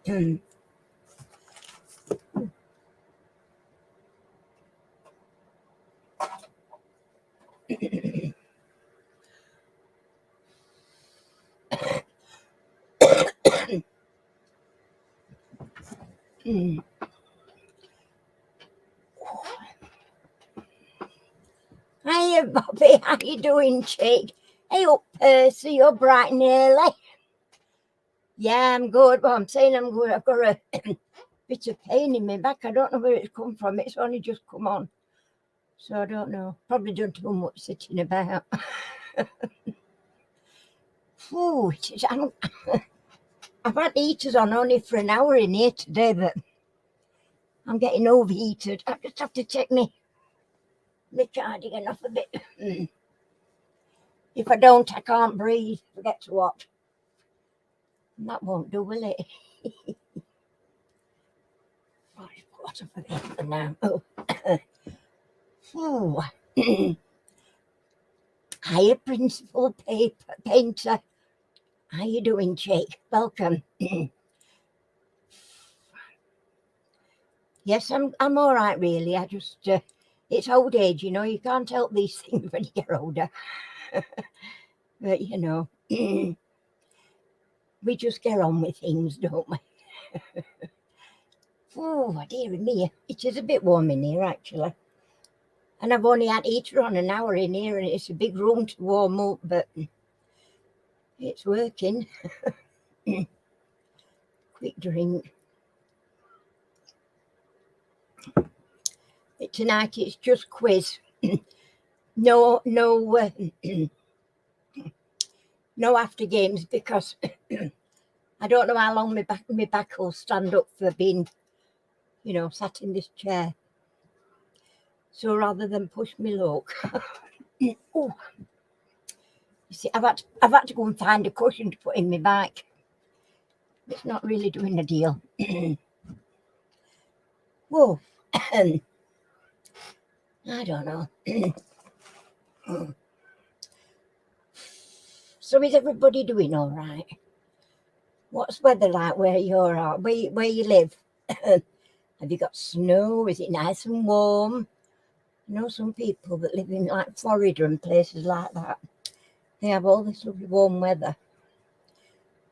Hiya, Bobby. How you doing, chick? Hey up, Percy. You're bright and early. Yeah, I'm good. Well, I'm saying I'm good. I've got a bit of pain in my back. I don't know where it's come from. It's only just come on. So I don't know. Probably done too much sitting about. Ooh, I've had heaters on only for an hour in here today, but I'm getting overheated. I just have to take my cardigan off a bit. If I don't, I can't breathe. Forget to what. And that won't do, will it? What have I got for now? Oh. Hiya, Principal Painter. How you doing, Jake? Welcome. Yes, I'm all right, really. I just, it's old age, you know. You can't help these things when you get older. But, you know, we just get on with things, don't we? Oh, dear me. It is a bit warm in here, actually. And I've only had heater on an hour in here, and it's a big room to warm up, but it's working. Quick drink. Tonight it's just quiz. No after games, because I don't know how long my back will stand up for being, you know, sat in this chair. So rather than push me luck, oh, you see, I've had to go and find a cushion to put in my back. It's not really doing a deal. Whoa, I don't know. So is everybody doing all right? What's weather like where you're at? Where you live? Have you got snow? Is it nice and warm? You know, some people that live in like Florida and places like that, they have all this lovely warm weather.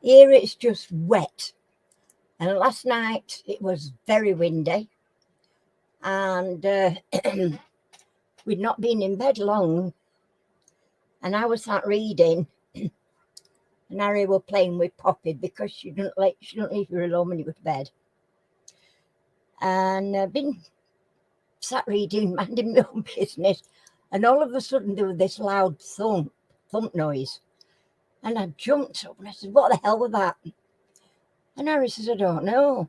Here it's just wet. And last night it was very windy. And we'd not been in bed long. And I was sat reading. And Harry were playing with Poppy because she don't leave her alone when you go to bed. And I've been sat reading, minding my own business, and all of a sudden there was this loud thump noise. And I jumped up and I said, "What the hell was that?" And Harry says, "I don't know."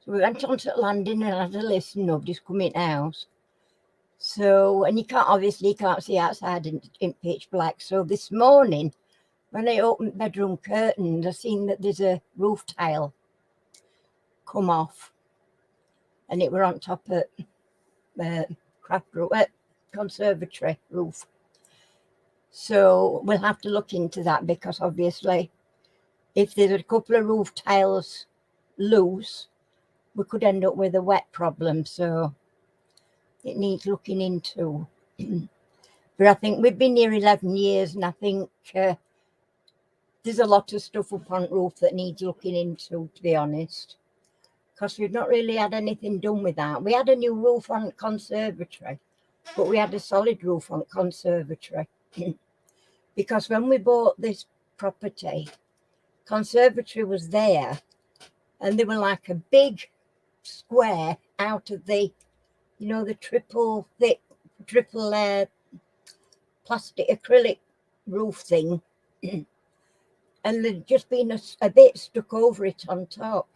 So we went on to the landing and had a listen. Nobody's come in the house. So, and you can't see outside in pitch black. So this morning, when I opened bedroom curtains, I seen that there's a roof tile come off, and it were on top of conservatory roof. So we'll have to look into that, because obviously if there's a couple of roof tiles loose, we could end up with a wet problem. So it needs looking into. But I think we've been here 11 years, and I think there's a lot of stuff up on roof that needs looking into, to be honest, because we've not really had anything done with that. We had a new roof on conservatory, but we had a solid roof on conservatory. Because when we bought this property, conservatory was there, and they were like a big square out of the, you know, the triple plastic acrylic roof thing. And there'd just been a bit stuck over it on top.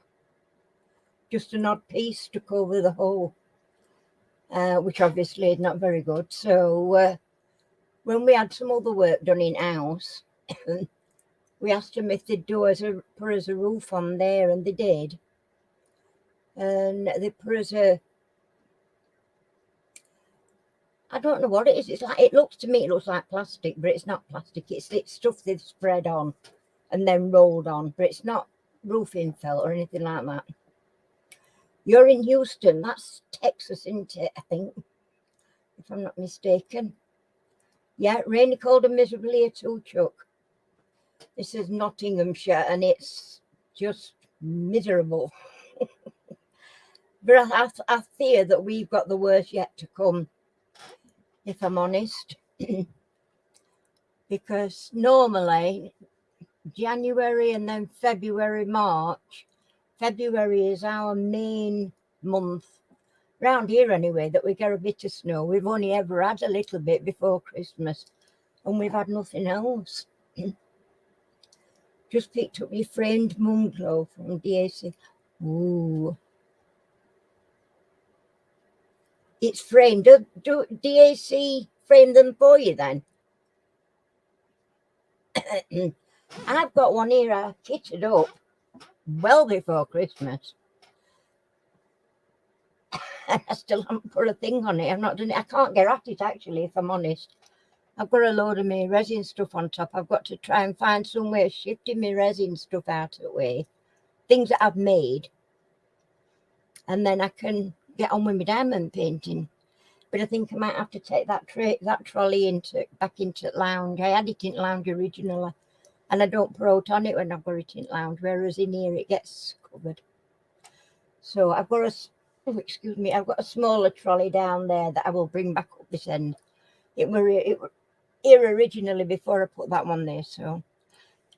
Just an odd piece stuck over the hole, which obviously is not very good. So when we had some other work done in house, we asked them if they'd put us a roof on there, and they did. And they put us I don't know what it is. It looks like plastic, but it's not plastic. It's stuff they've spread on and then rolled on, but it's not roofing felt or anything like that. You're in Houston. That's Texas, isn't it? I think, if I'm not mistaken. Yeah, rainy, cold and miserable here too, Chuck. This is Nottinghamshire and it's just miserable. But I fear that we've got the worst yet to come, if I'm honest. Because normally January and then February, March. February is our main month, round here anyway, that we get a bit of snow. We've only ever had a little bit before Christmas and we've had nothing else. Just picked up your framed moon glow from DAC. Ooh. It's framed. Do DAC frame them for you then? I've got one here I kitted up well before Christmas. And I still haven't put a thing on it. I've not done it. I can't get at it actually, if I'm honest. I've got a load of my resin stuff on top. I've got to try and find some way of shifting my resin stuff out of the way. Things that I've made. And then I can get on with my diamond painting. But I think I might have to take that trolley back into the lounge. I had it in the lounge originally. And I don't put out on it when I've got it in the lounge. Whereas in here it gets covered. So I've got I've got a smaller trolley down there that I will bring back up this end. It were here originally before I put that one there. So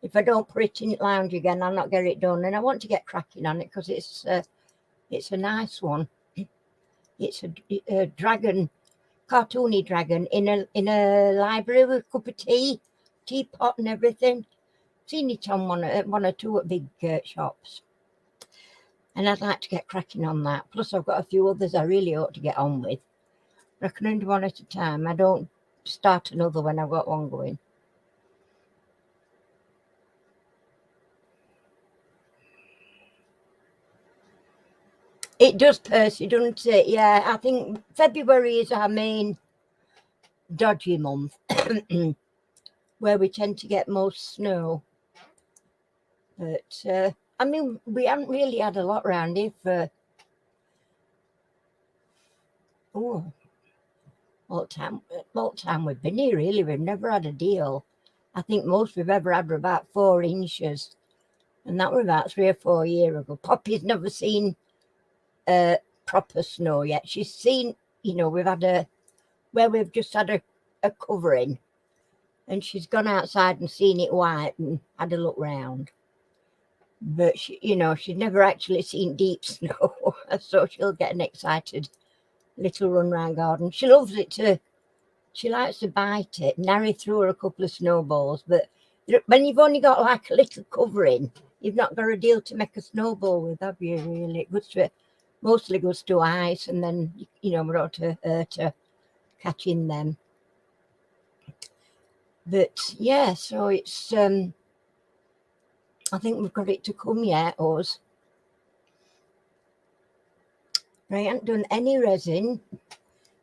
if I don't put it in the lounge again, I'll not get it done. And I want to get cracking on it because it's a nice one. It's a dragon, cartoony dragon in a library with a cup of tea, teapot and everything. Seen it on one or two at big shops. And I'd like to get cracking on that. Plus I've got a few others I really ought to get on with. But I can only do one at a time. I don't start another when I've got one going. It does, Percy, doesn't it? Yeah, I think February is our main dodgy month where we tend to get most snow. But I mean, we haven't really had a lot around here for all the time we've been here. Really, we've never had a deal. I think most we've ever had were about 4 inches, and that was about 3 or 4 years ago. Poppy's never seen proper snow yet. She's seen, we've had where we've just had a covering, and she's gone outside and seen it white and had a look round. But she's never actually seen deep snow, so she'll get an excited little run round garden. She loves it too. She likes to bite it. Nary threw her a couple of snowballs, but when you've only got like a little covering, you've not got a deal to make a snowball with, have you? Really, mostly goes to ice, and then we're out to catching them. But yeah, so it's I think we've got it to come yet, us. I haven't done any resin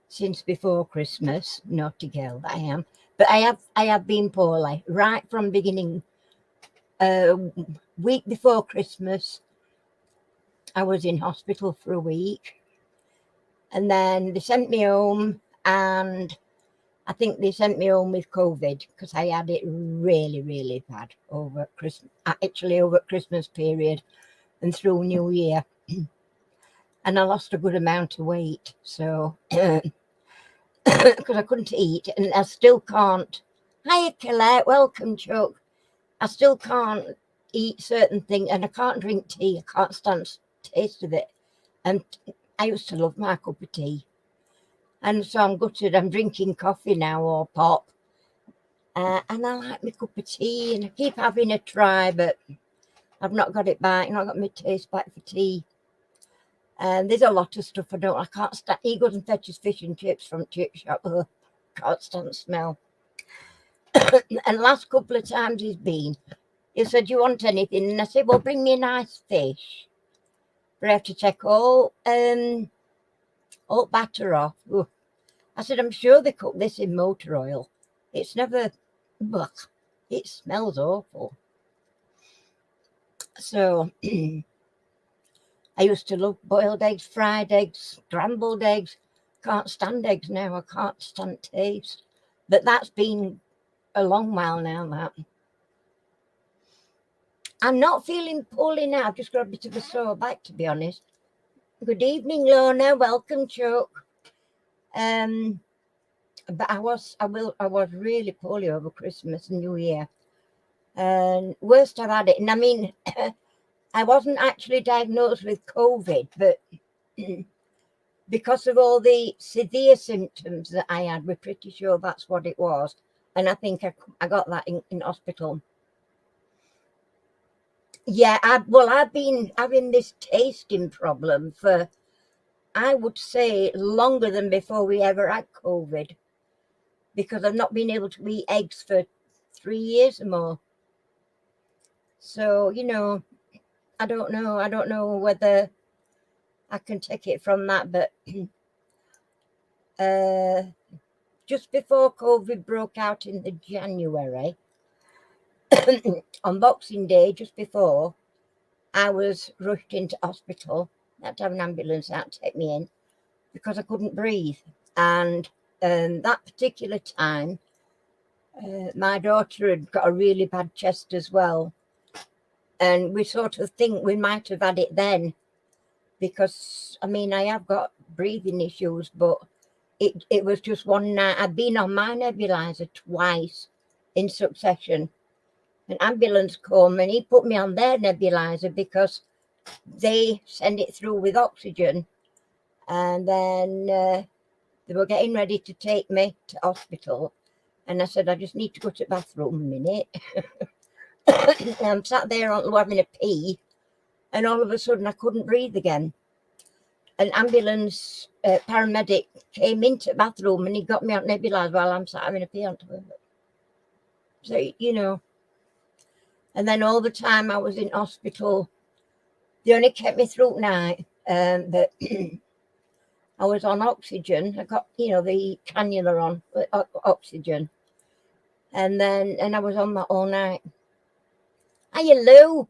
since before Christmas. Naughty girl that I am. But I have been poorly right from beginning. Week before Christmas, I was in hospital for a week, and then they sent me home, and I think they sent me home with COVID because I had it really, really bad over Christmas. Actually, over Christmas period and through New Year, and I lost a good amount of weight. So because I couldn't eat, and I still can't. Hiya, Colette. Welcome, Chuck. I still can't eat certain things, and I can't drink tea. I can't stand the taste of it. And I used to love my cup of tea. And so I'm gutted. I'm drinking coffee now or pop. And I like my cup of tea, and I keep having a try, but I've not got it back. Not got my taste back for tea. And there's a lot of stuff I can't stand. He goes and fetches fish and chips from chip shop. Ugh, can't stand the smell. And last couple of times he said, "Do you want anything?" And I said, "Well, bring me a nice fish." But I have to take all batter off. Ugh. I said, "I'm sure they cook this in motor oil. It's never, ugh, it smells awful." So I used to love boiled eggs, fried eggs, scrambled eggs. Can't stand eggs now. I can't stand taste. But that's been a long while now, that. I'm not feeling poorly now. I've just got a bit of a sore back, to be honest. Good evening, Lorna. Welcome, Chuck. But I was really poorly over Christmas and New Year. And worst I've had it. And I mean, I wasn't actually diagnosed with COVID, but because of all the severe symptoms that I had, we're pretty sure that's what it was. And I think I got that in hospital. Yeah, I've been having this tasting problem for, I would say, longer than before we ever had COVID, because I've not been able to eat eggs for 3 years or more. So, I don't know whether I can take it from that, but just before COVID broke out in the January, on Boxing Day, just before, I was rushed into hospital. I had to have an ambulance out to take me in because I couldn't breathe. And that particular time, my daughter had got a really bad chest as well. And we sort of think we might have had it then, because, I mean, I have got breathing issues, but it was just one night. I'd been on my nebulizer twice in succession. An ambulance came and he put me on their nebulizer because they send it through with oxygen. And then they were getting ready to take me to hospital. And I said, I just need to go to the bathroom a minute. And I'm sat there having a pee. And all of a sudden I couldn't breathe again. An ambulance paramedic came into the bathroom and he got me on nebulizer while I'm sat having a pee on the toilet. So, and then all the time I was in hospital, they only kept me through night. But I was on oxygen. I got, the cannula on oxygen. And I was on that all night. Hiya, Lou.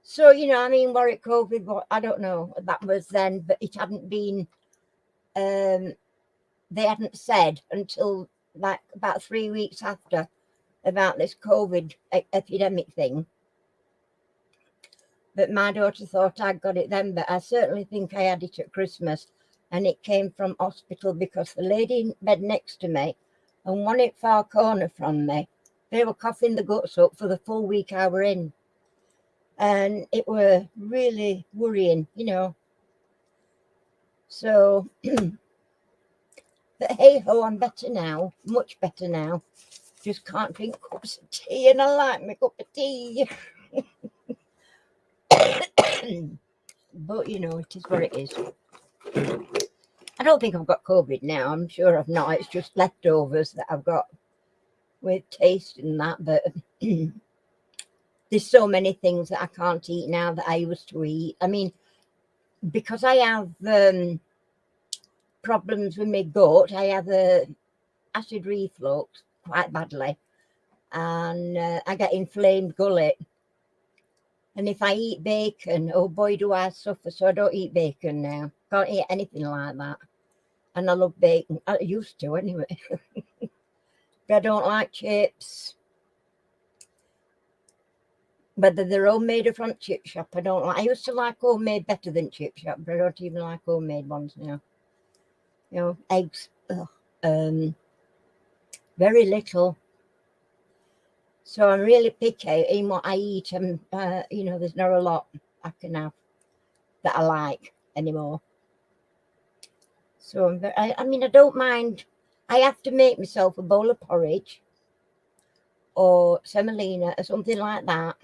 So, Warwick COVID, I don't know, that was then, but it hadn't been, they hadn't said until like about 3 weeks after about this COVID epidemic thing. But my daughter thought I'd got it then, but I certainly think I had it at Christmas, and it came from hospital because the lady in bed next to me and one at far corner from me, they were coughing the guts up for the full week I were in. And it were really worrying, So, but hey ho, I'm better now, much better now. Just can't drink cups of tea, and I like my cup of tea. But it is what it is. I don't think I've got COVID now. I'm sure I've not. It's just leftovers that I've got with taste and that. But there's so many things that I can't eat now that I used to eat. I mean, because I have problems with my gut, I have acid reflux quite badly, and I get inflamed gullet. And if I eat bacon, oh boy, do I suffer. So I don't eat bacon now. Can't eat anything like that. And I love bacon. I used to anyway. But I don't like chips. Whether they're homemade or from chip shop, I don't like. I used to like homemade better than chip shop, but I don't even like homemade ones now. Eggs, very little. So I'm really picky in what I eat, and there's not a lot I can have that I like anymore. So I mean, I don't mind. I have to make myself a bowl of porridge or semolina or something like that,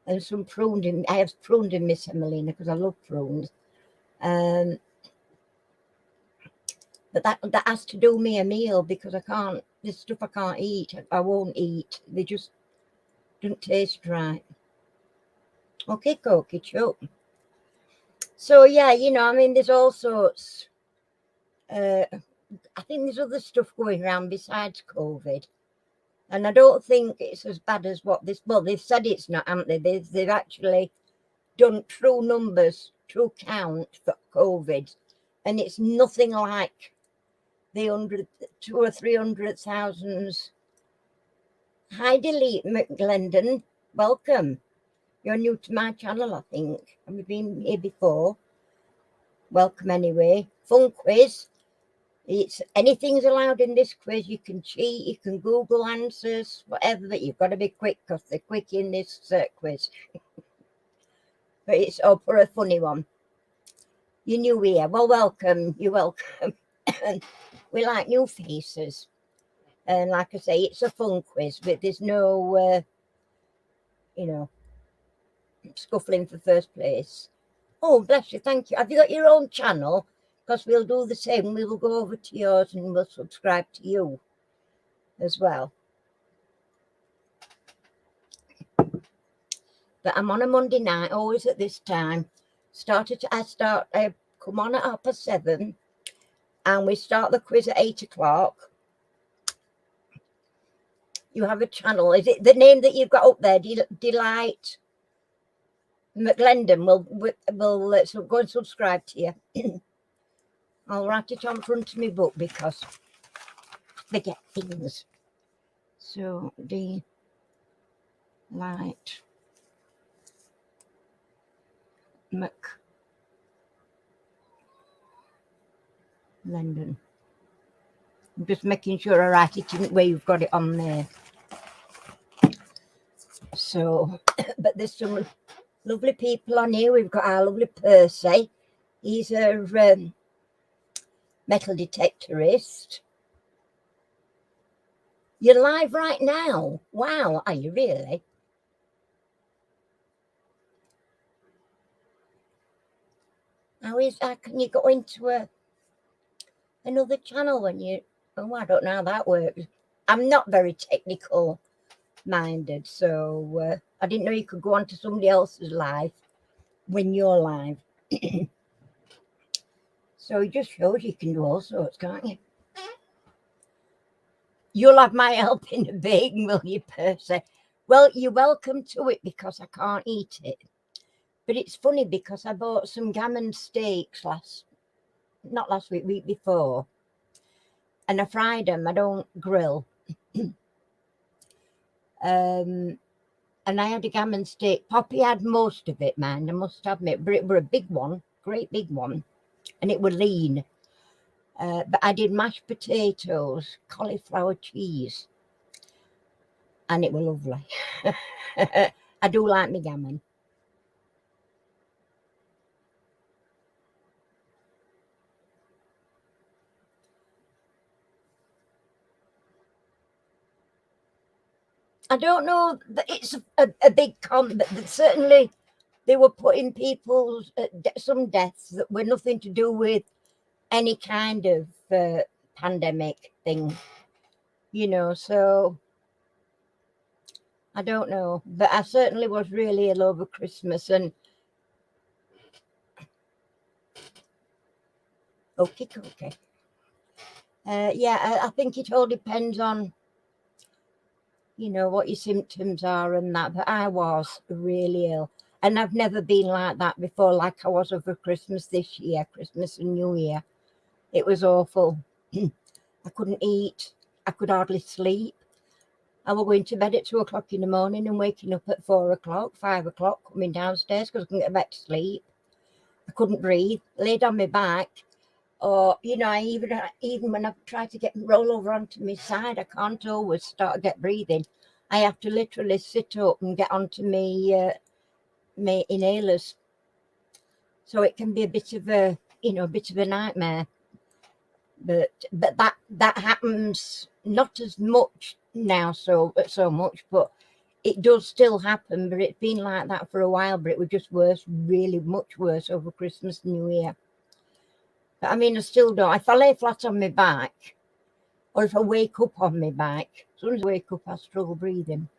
and some prune. I have pruned in my semolina because I love prunes. But that has to do me a meal, because I can't. There's stuff I can't eat. I won't eat. They just don't taste right. Okay, Cokie Chuck. So yeah, I mean, there's all sorts. I think there's other stuff going around besides COVID. And I don't think it's as bad as what this, well, they've said it's not, haven't they? They've actually done true numbers, true count for COVID, and it's nothing like the 200 or 300,000. Hi, Delete McGlendon. Welcome. You're new to my channel, I think. Have you been here before? Welcome anyway. Fun quiz. It's anything's allowed in this quiz. You can cheat, you can Google answers, whatever, but you've got to be quick because they're quick in this quiz. But it's all for a funny one. You're new here. Well, welcome. You're welcome. We like new faces. And like I say, it's a fun quiz, but there's no, scuffling for first place. Oh, bless you. Thank you. Have you got your own channel? Because we'll do the same. We will go over to yours and we'll subscribe to you as well. But I'm on a Monday night, always at this time. I come on at 7:30, and we start the quiz at 8 o'clock. You have a channel. Is it the name that you've got up there? Delight McGlendon. We'll go and subscribe to you. I'll write it on front of my book because I forget things. So Delight McGlendon. I'm just making sure I write it in where you've got it on there. So, but there's some lovely people on here. We've got our lovely Percy. He's a metal detectorist. You're live right now. Wow, are you really? How can you go into another channel when you... Oh, I don't know how that works. I'm not very technical minded, so I didn't know you could go on to somebody else's live when you're live. So it just shows you can do all sorts, can't you? You'll have my help in the baking, will you, Percy? Well, you're welcome to it because I can't eat it. But it's funny because I bought some gammon steaks not last week, week before. And I fried them. I don't grill. And I had a gammon steak. Poppy had most of it, man. I must admit. But it were a big one, great big one. And it were lean. But I did mashed potatoes, cauliflower cheese. And it were lovely. I do like my gammon. I don't know that it's a big but certainly they were putting people's some deaths that were nothing to do with any kind of pandemic thing, so I don't know, but I certainly was really ill over Christmas. And okay. Yeah, I think it all depends on what your symptoms are and that, but I was really ill. And I've never been like that before, like I was over Christmas this year, Christmas and New Year. It was awful. I couldn't eat. I could hardly sleep. I was going to bed at 2 o'clock in the morning and waking up at 4 o'clock, 5 o'clock, coming downstairs because I couldn't get back to sleep. I couldn't breathe, laid on my back. Or, I even when I try to roll over onto my side, I can't always start to get breathing. I have to literally sit up and get onto my inhalers. So it can be a bit of a nightmare. But that happens not as much now, so much, but it does still happen. But it's been like that for a while. But it was just worse, really much worse over Christmas and New Year. But I mean, I still don't. If I lay flat on my back, or if I wake up on my back, as soon as I wake up, I struggle breathing.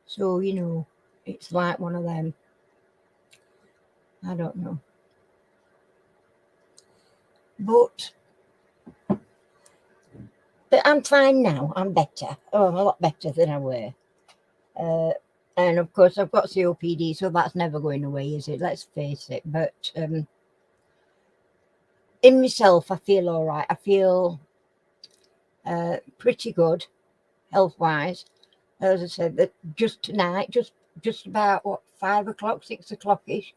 So, it's like one of them. I don't know. But But I'm fine now. I'm better. Oh, I'm a lot better than I were. And of course, I've got COPD, so that's never going away, is it? Let's face it. But in myself, I feel all right. I feel pretty good, health-wise. As I said, that just tonight, just about what 5 o'clock, 6 o'clock ish,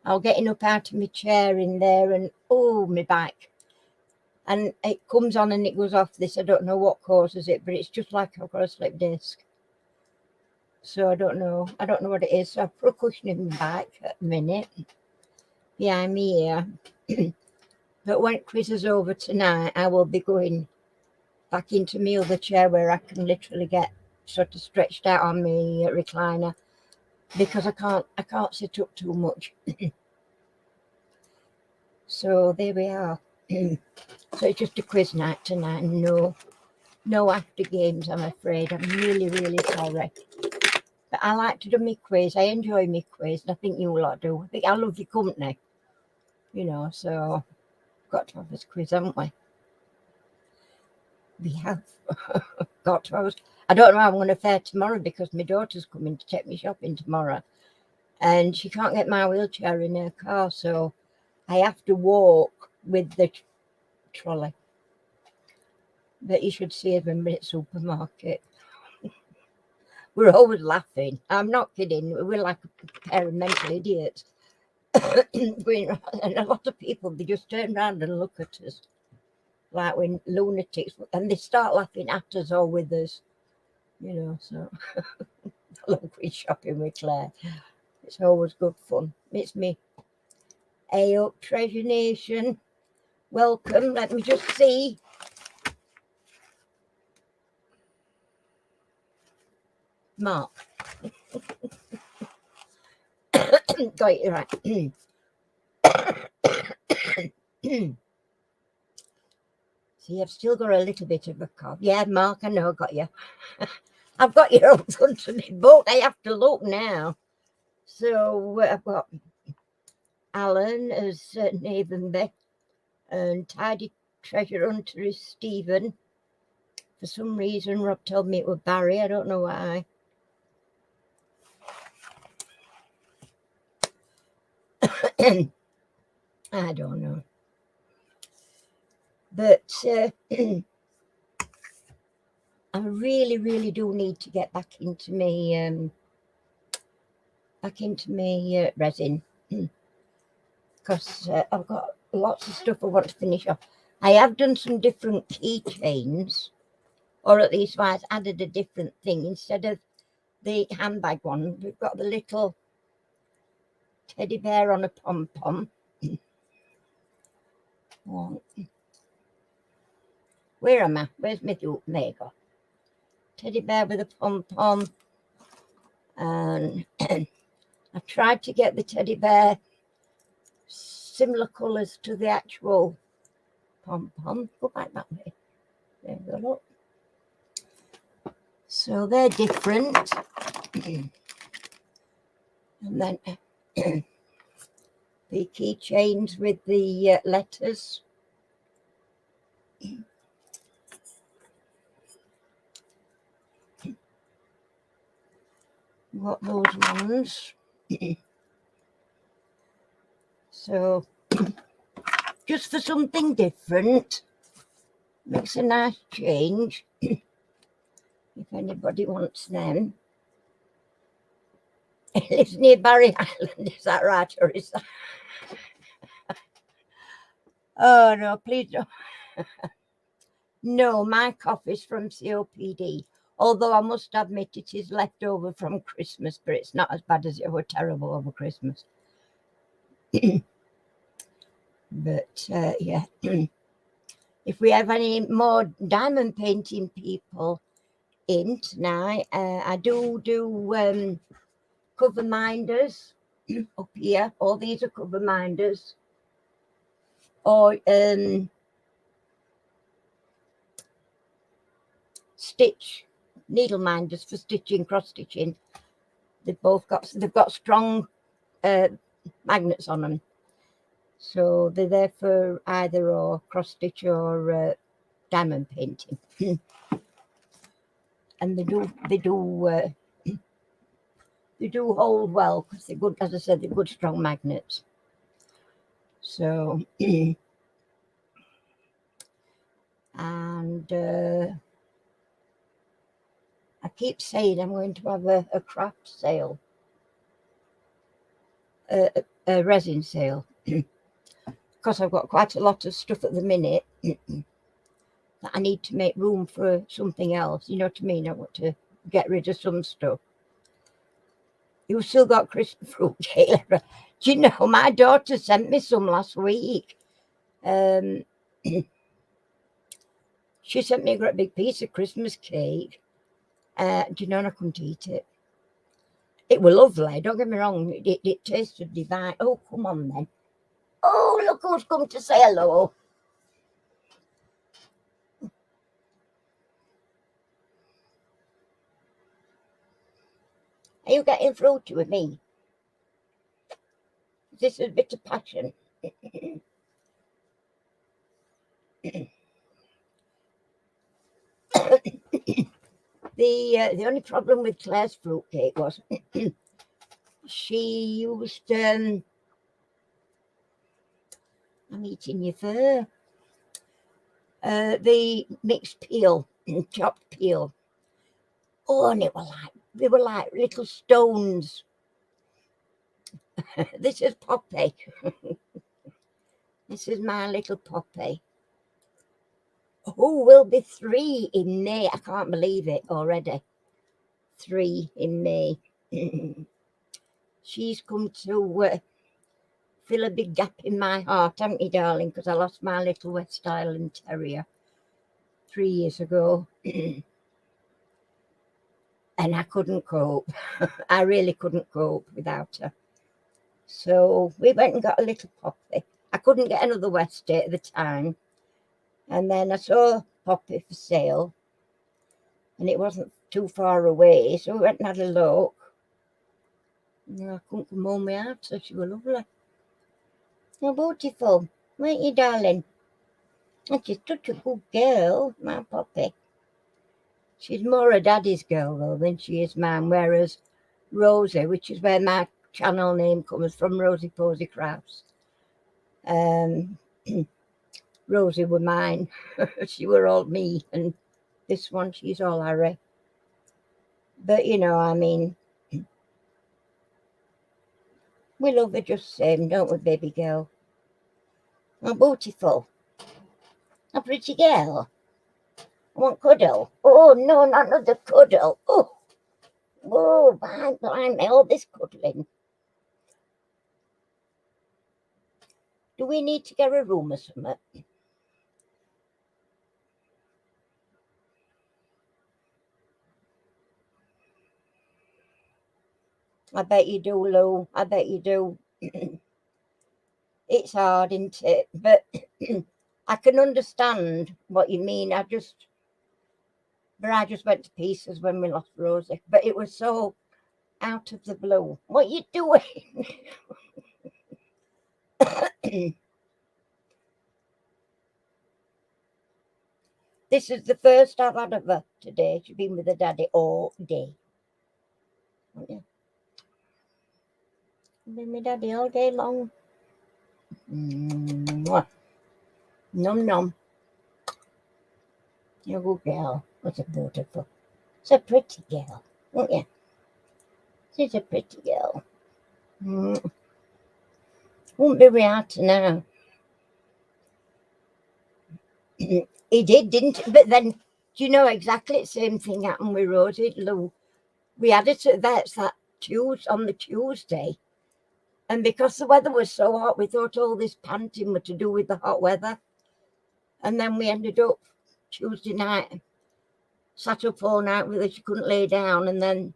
I'll getting up out of my chair in there, and oh, my back. And it comes on and it goes off. This, I don't know what causes it, but it's just like I've got a slip disc. So I don't know what it is. So I've put a cushion in my back at the minute behind me here. But when quiz is over tonight, I will be going back into my other chair where I can literally get sort of stretched out on my recliner, because I can't sit up too much. So there we are. So it's just a quiz night tonight. No after games, I'm afraid. I'm really, really sorry. But I like to do my quiz. I enjoy my quiz, and I think you lot do. I think I love your company, so got to have this quiz, haven't we? We have got to have. I don't know how I'm going to fare tomorrow, because my daughter's coming to take me shopping tomorrow, and she can't get my wheelchair in her car, so I have to walk with the trolley. But you should see us when we're at the supermarket. We're always laughing. I'm not kidding. We're like a pair of mental idiots. And a lot of people, they just turn around and look at us like we're lunatics, and they start laughing at us or with us, so I love going shopping with Claire. It's always good fun. It's me. Hey up, Treasure Nation. Welcome. Let me just see. Mark. Got it right. See, I've still got a little bit of a cough. Yeah, Mark, I know, got you. I've got you in front of me, but I have to look now. So I've got Alan as Navenby, and Tidy Treasure Hunter is Stephen. For some reason, Rob told me it was Barry. I don't know why. I don't know. But I really, really do need to get back into me resin, because I've got lots of stuff I want to finish off. I have done some different keychains, or at least I've added a different thing. Instead of the handbag one, we've got the little teddy bear on a pom-pom. Where am I? Where's my Mega? Teddy bear with a pom-pom. And I tried to get the teddy bear similar colours to the actual pom-pom. Go back that way. There you go, look. So they're different. And then the keychains with the letters. Got those ones. So just for something different, makes a nice change. If anybody wants them. It lives near Barry Island, is that right? Or is that? Oh no, please don't. No, my cough is from COPD. Although I must admit it is left over from Christmas, but it's not as bad as it was terrible over Christmas. But yeah, if we have any more diamond painting people in tonight, I do cover minders up here. All these are cover minders, or stitch needle minders for stitching, cross stitching. They've got strong magnets on them, so they're there for either or cross stitch or diamond painting. And they do hold well because they're good, as I said, they're good strong magnets. So and I keep saying I'm going to have a craft sale, a resin sale, because I've got quite a lot of stuff at the minute that I need to make room for something else. You know what I mean? I want to get rid of some stuff. You've still got Christmas fruit cake. Do you know, my daughter sent me some last week. She sent me a great big piece of Christmas cake. Do you know, and I couldn't eat it. It was lovely, don't get me wrong. It tasted divine. Oh, come on then. Oh, look who's come to say hello. Are you getting fruity with me? This is a bit of passion. The only problem with Claire's fruitcake was she used I'm eating your fur. The mixed peel, chopped peel. Oh, and they were like little stones. This is Poppy. This is my little Poppy. Who will be 3 in May? I can't believe it already. 3 in May. She's come to fill a big gap in my heart, haven't you, darling? Because I lost my little West Island Terrier 3 years ago. And I couldn't cope. I really couldn't cope without her. So we went and got a little Poppy. I couldn't get another Westie at the time. And then I saw Poppy for sale. And it wasn't too far away. So we went and had a look. And I couldn't come home without her. She was lovely. Oh, beautiful. Weren't you, darling? And she's such a good girl, my Poppy. She's more a daddy's girl, though, than she is mine. Whereas Rosie, which is where my channel name comes from, Rosie Posy Crafts. Rosie were mine. She were all me. And this one, she's all Harry. But, you know, I mean, we love her just the same, don't we, baby girl? Oh, beautiful. A pretty girl. I want cuddle. Oh, no, not another cuddle. Oh, blimey, all this cuddling. Do we need to get a room or something? I bet you do, Lou. I bet you do. It's hard, isn't it? But I can understand what you mean. I just went to pieces when we lost Rosie. But it was so out of the blue. What are you doing? This is the first I've had of her today. She's been with her daddy all day. Yeah. Been with daddy all day long. Mwah. Num num. You're a good girl. What's a beautiful? It's a pretty girl, isn't you? She's a pretty girl. Won't be without her now. He did, didn't he? But then, do you know exactly the same thing happened with Rosie, Lou? We had it at vets on the Tuesday. And because the weather was so hot, we thought all this panting was to do with the hot weather. And then we ended up Tuesday night, sat up all night with her. She couldn't lay down, and then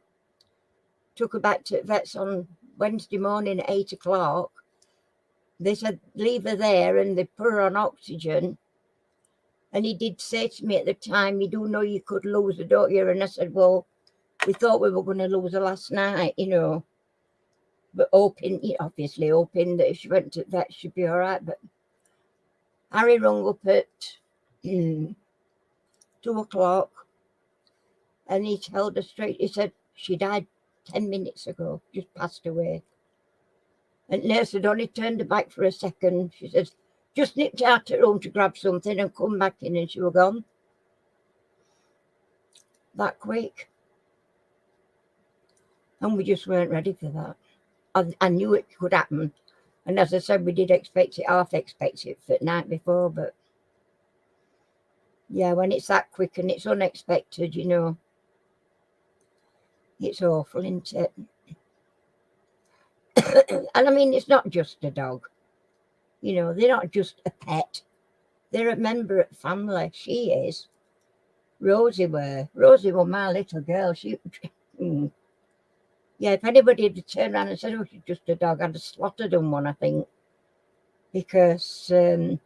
took her back to vets on Wednesday morning at 8 o'clock. They said, leave her there, and they put her on oxygen. And he did say to me at the time, you do know you could lose her, don't you? And I said, well, we thought we were going to lose her last night, you know. But obviously hoping that if she went to vet, she'd be all right. But Harry rung up at 2 o'clock, and he told her straight, he said, she died 10 minutes ago, just passed away. And nurse had only turned her back for a second. She said, just nipped out her room to grab something and come back in, and she was gone. That quick. And we just weren't ready for that. I knew it could happen. And as I said, we did expect it, half expect it for the night before, but yeah, when it's that quick and it's unexpected, you know, it's awful, isn't it? And I mean, it's not just a dog. You know, they're not just a pet. They're a member of the family. She is. Rosie was my little girl. She, yeah, if anybody had turned around and said, oh, she's just a dog, I'd have slaughtered them one, I think. Because they're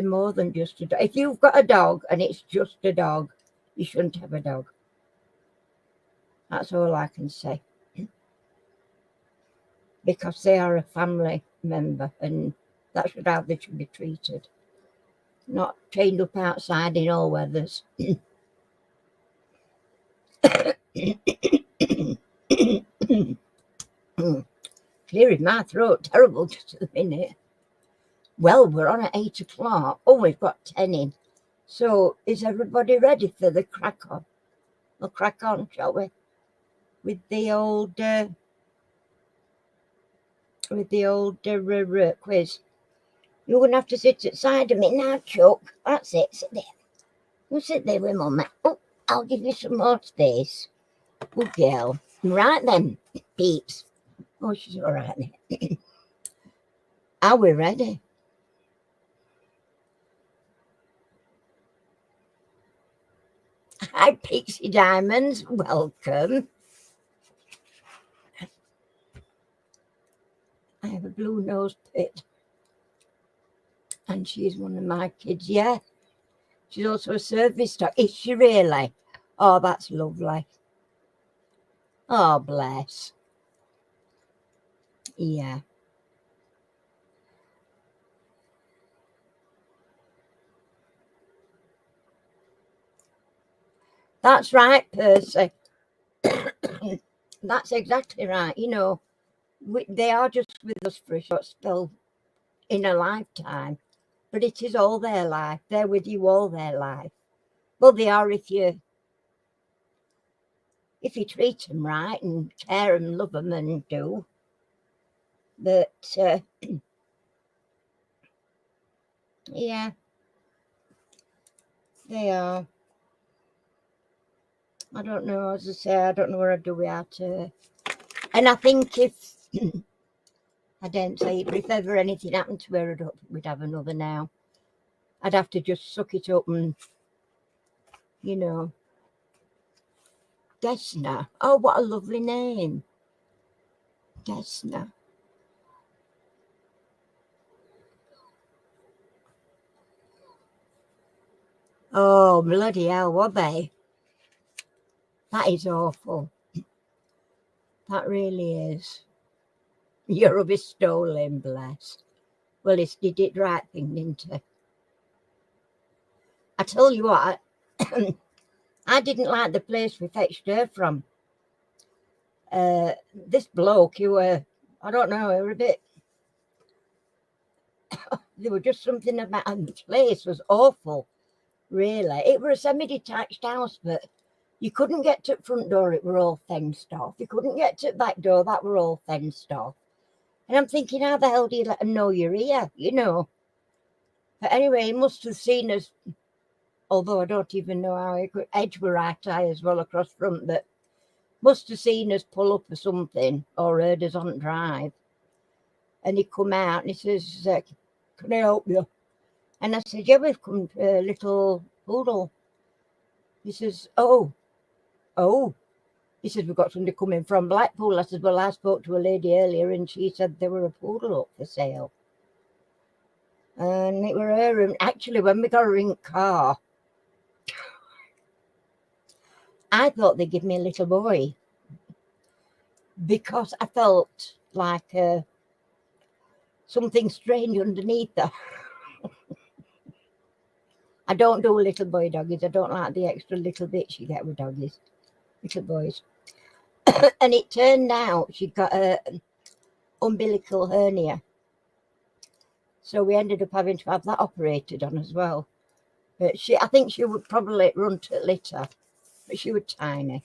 more than just a dog. If you've got a dog and it's just a dog, you shouldn't have a dog. That's all I can say. Because they are a family member, and that's how they should be treated. Not chained up outside in all weathers. Clearing my throat terrible just at the minute. Well, we're on at 8 o'clock. Oh, we've got 10 in. So is everybody ready for the crack on? We'll crack on, shall we? With the old quiz. You're going to have to sit at the side of me now, Chuck. That's it. Sit there. You sit there with Mummy. Oh, I'll give you some more space. Good girl. Right then, peeps. Oh, she's all right there. Are we ready? Hi, Pixie Diamonds. Welcome. I have a blue nose pit. And she's one of my kids, yeah. She's also a service dog. Is she really? Oh, that's lovely. Oh, bless. Yeah. That's right, Percy. That's exactly right. You know, they are just with us for a short spell in a lifetime, but it is all their life. They're with you all their life. Well, they are if you treat them right and care and love them and do. But yeah, they are. I don't know, as I say, I don't know where I'd do without her. And I think if, I don't say it, but if ever anything happened to her, I don't think we'd have another now. I'd have to just suck it up and, you know. Desna. Oh, what a lovely name. Desna. Oh, bloody hell, were they? That is awful. That really is. You'll be stolen, bless. Well, he did it right thing, didn't he? I tell you what, I didn't like the place we fetched her from. This bloke, you were, I don't know, they were a bit, there was just something about, and the place was awful, really. It was a semi-detached house, but you couldn't get to the front door, it were all fenced off. You couldn't get to the back door, that were all fenced off. And I'm thinking, how the hell do you let them know you're here, you know? But anyway, he must have seen us, although I don't even know how he could, edge were right eye as well across front, but must have seen us pull up or something, or heard us on drive. And he come out and he says, can I help you? And I said, yeah, we've come to a little poodle. He says, oh. He says, we've got somebody coming from Blackpool. I said, well, I spoke to a lady earlier and she said there were a poodle up for sale. And it were her. And actually, when we got her in the car, I thought they'd give me a little boy because I felt like something strange underneath her. I don't do little boy doggies. I don't like the extra little bits you get with doggies, little boys. And it turned out she got a umbilical hernia. So we ended up having to have that operated on as well. But I think she would probably run to litter, but she was tiny.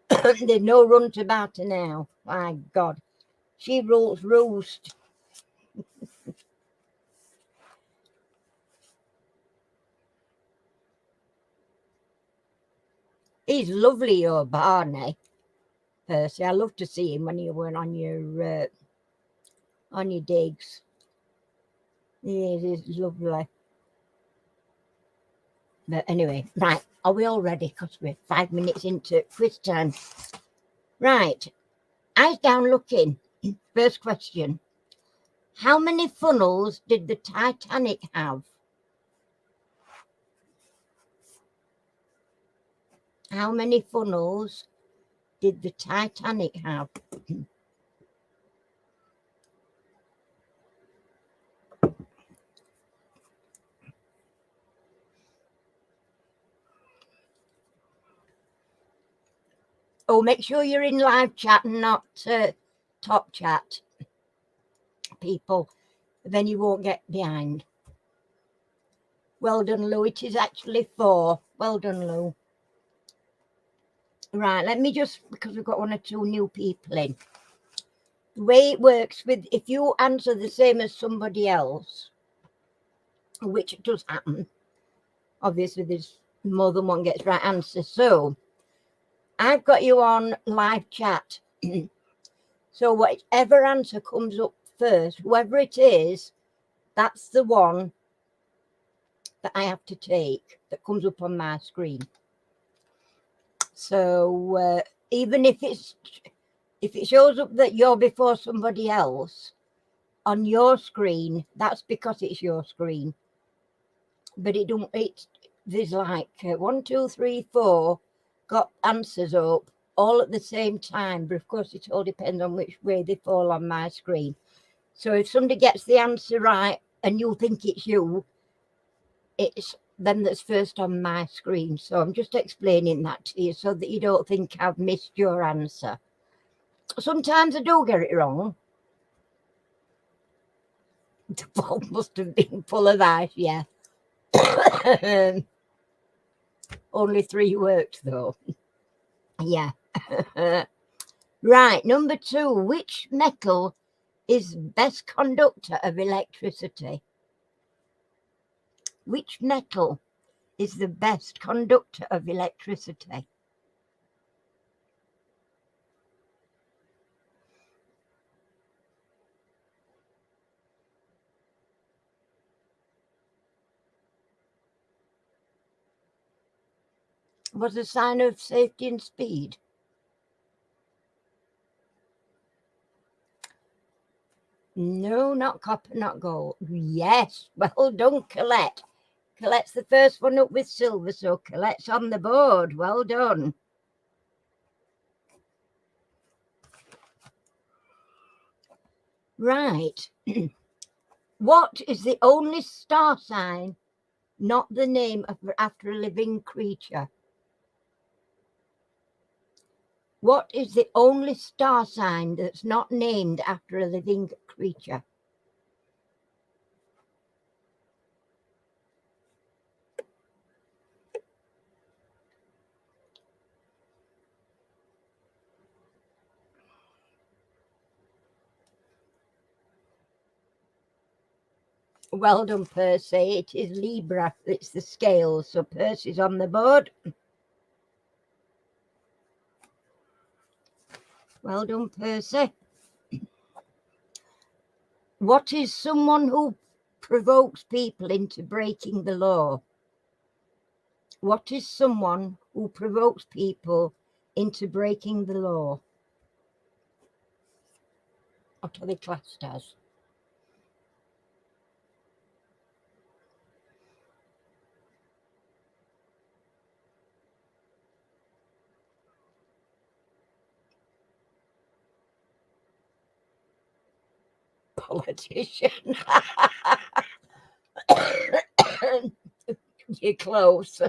There's no run to about her now. My God. She rules roost. He's lovely, your Barney, Percy. I love to see him when you went on your digs. He is lovely. But anyway, right, are we all ready? Because we're 5 minutes into quiz time. Right, eyes down looking. First question. How many funnels did the Titanic have? How many funnels did the Titanic have? Oh, make sure you're in live chat and not top chat, people. Then you won't get behind. Well done, Lou. It is actually 4. Well done, Lou. Right, let me just, because we've got 1 or 2 new people in. The way it works with, if you answer the same as somebody else, which does happen, obviously there's more than one gets right answer. So I've got you on live chat. So whatever answer comes up first, whoever it is, that's the one that I have to take that comes up on my screen. So even if it shows up that you're before somebody else on your screen, that's because it's your screen. But there's like 1, 2, 3, 4 got answers up all at the same time, but of course it all depends on which way they fall on my screen. So if somebody gets the answer right and you think it's you, it's them that's first on my screen. So I'm just explaining that to you so that you don't think I've missed your answer. Sometimes I do get it wrong. The ball must have been full of ice, yeah. Only 3 worked though. Yeah. Right, number 2. Which metal is best conductor of electricity? Which metal is the best conductor of electricity? Was a sign of safety and speed? No, not copper, not gold. Yes, well done, Colette. Colette's the first one up with silver, so Colette's on the board. Well done. Right. What is the only star sign not the name after a living creature? What is the only star sign that's not named after a living creature? Well done, Percy. It is Libra. It's the scales. So Percy's on the board. Well done, Percy. What is someone who provokes people into breaking the law? What is someone who provokes people into breaking the law? What are they classed as? Politician. You're close.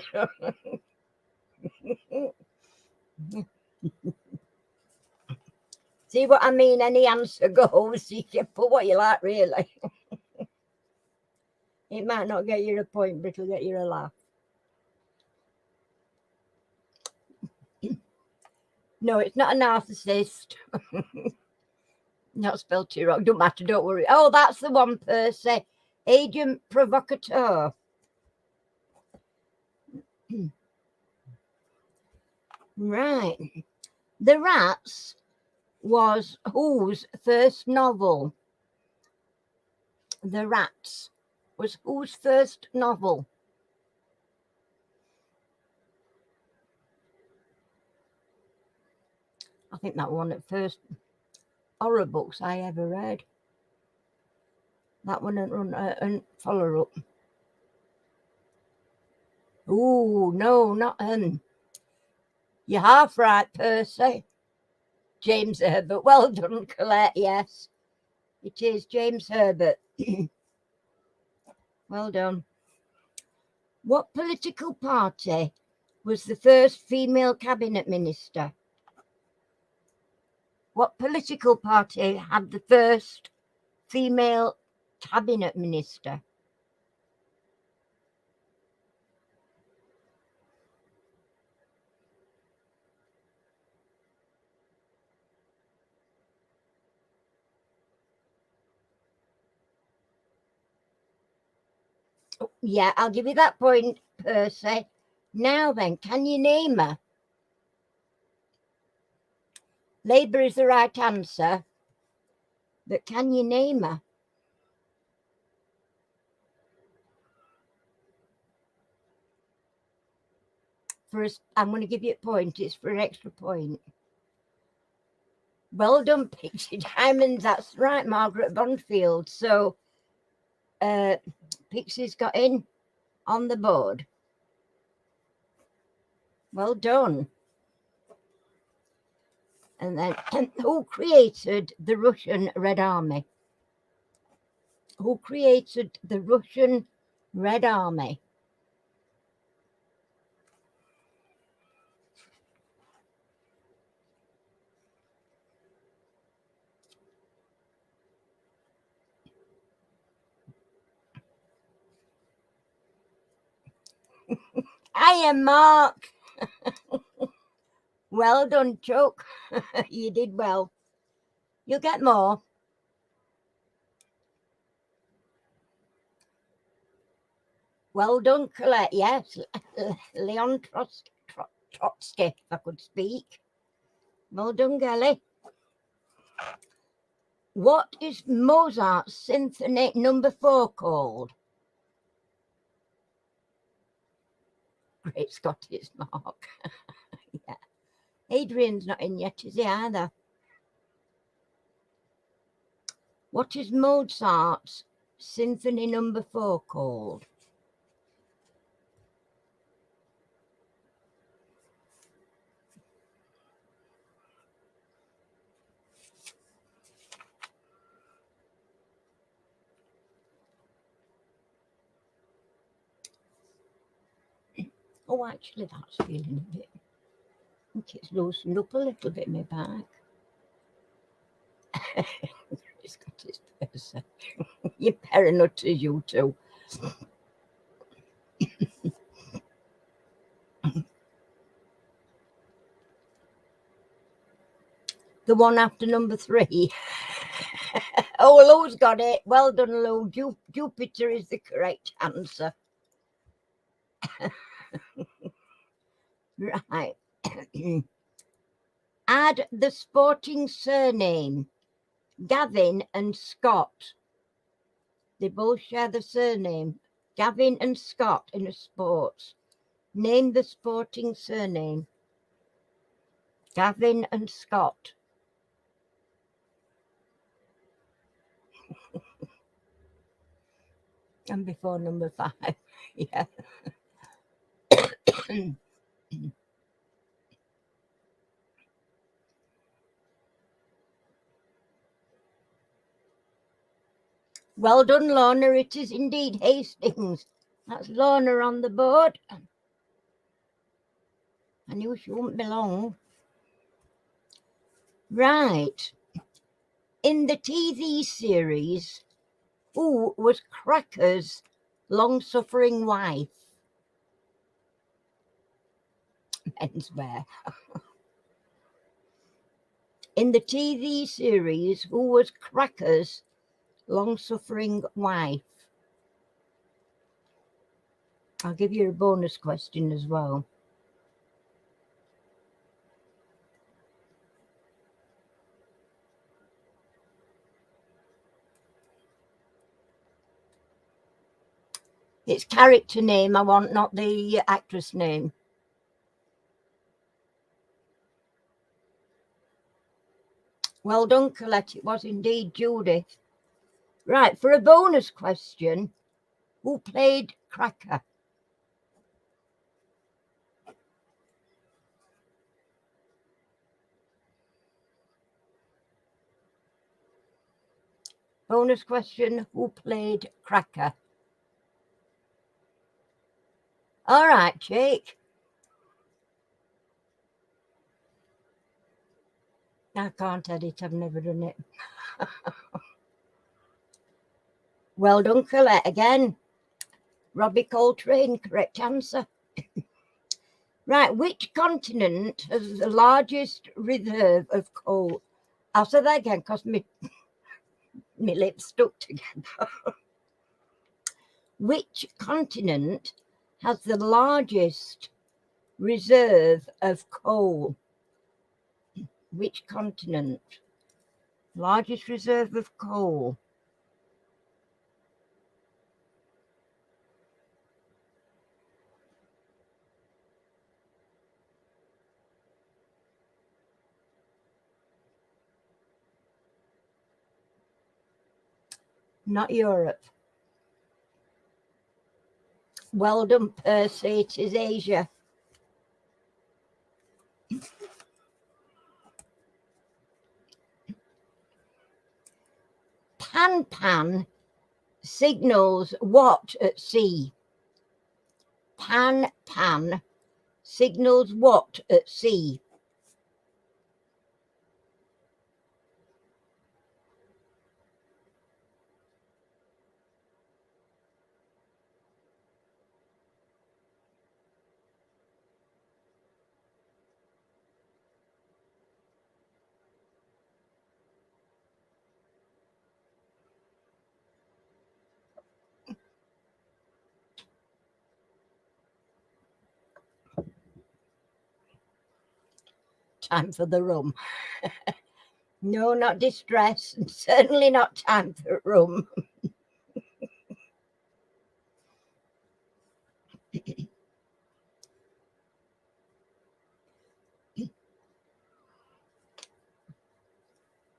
See what I mean? Any answer goes. You can put what you like, really. It might not get you a point, but it'll get you a laugh. No, it's not a narcissist. Not spelled too wrong. Don't matter, don't worry. Oh, that's the one, Percy. Agent provocateur. Right. The Rats was whose first novel? The Rats was whose first novel? I think that one at first horror books I ever read. That one and follow up. Oh no, not You're half right, Percy. James Herbert. Well done, Colette. Yes, it is James Herbert. Well done. What political party was the first female cabinet minister? What political party had the first female cabinet minister? Oh, yeah, I'll give you that point, Percy. Now then, can you name her? Labour is the right answer, but can you name her? I'm going to give you a point. It's for an extra point. Well done, Pixie Diamonds. That's right, Margaret Bonfield. So Pixie's got in on the board. Well done. And then, who created the Russian Red Army? Who created the Russian Red Army? Hiya, Mark. Well done, Chuck. You did well. You'll get more. Well done, Colette. Yes, Leon Trotsky, if I could speak. Well done, Gelly. What is Mozart's Symphony No. 4 called? Great Scottish, Mark. Yeah. Adrian's not in yet, is he either? What is Mozart's Symphony No. 4 called? Oh, actually, that's feeling a bit. I think it's loosened up a little bit, my back. It's got his person. You're paranoid, you two. The one after number 3. Oh, Lou's got it. Well done, Lou. Jupiter is the correct answer. Right. Add the sporting surname Gavin and Scott. They both share the surname Gavin and Scott in a sports. Name the sporting surname. Gavin and Scott. And before number 5. Yeah. Well done, Lorna. It is indeed Hastings. That's Lorna on the board. I knew she wouldn't be long. Right. In the TV series, who was Cracker's long-suffering wife? Menswear. In the TV series, who was Cracker's long-suffering wife? I'll give you a bonus question as well. It's character name I want, not the actress name. Well done, Colette. It was indeed Judith. Right, for a bonus question, who played Cracker? Bonus question, who played Cracker? All right, Jake. I can't edit, I've never done it. Well done, Colette, again. Robbie Coltrane, correct answer. Right, which continent has the largest reserve of coal? I'll say that again because my lips stuck together. Which continent has the largest reserve of coal? Which continent? Largest reserve of coal? Not Europe. Well done, Percy. It is Asia. Pan signals what at sea? Pan signals what at sea? Time for the rum. No, not distress, and certainly not time for rum.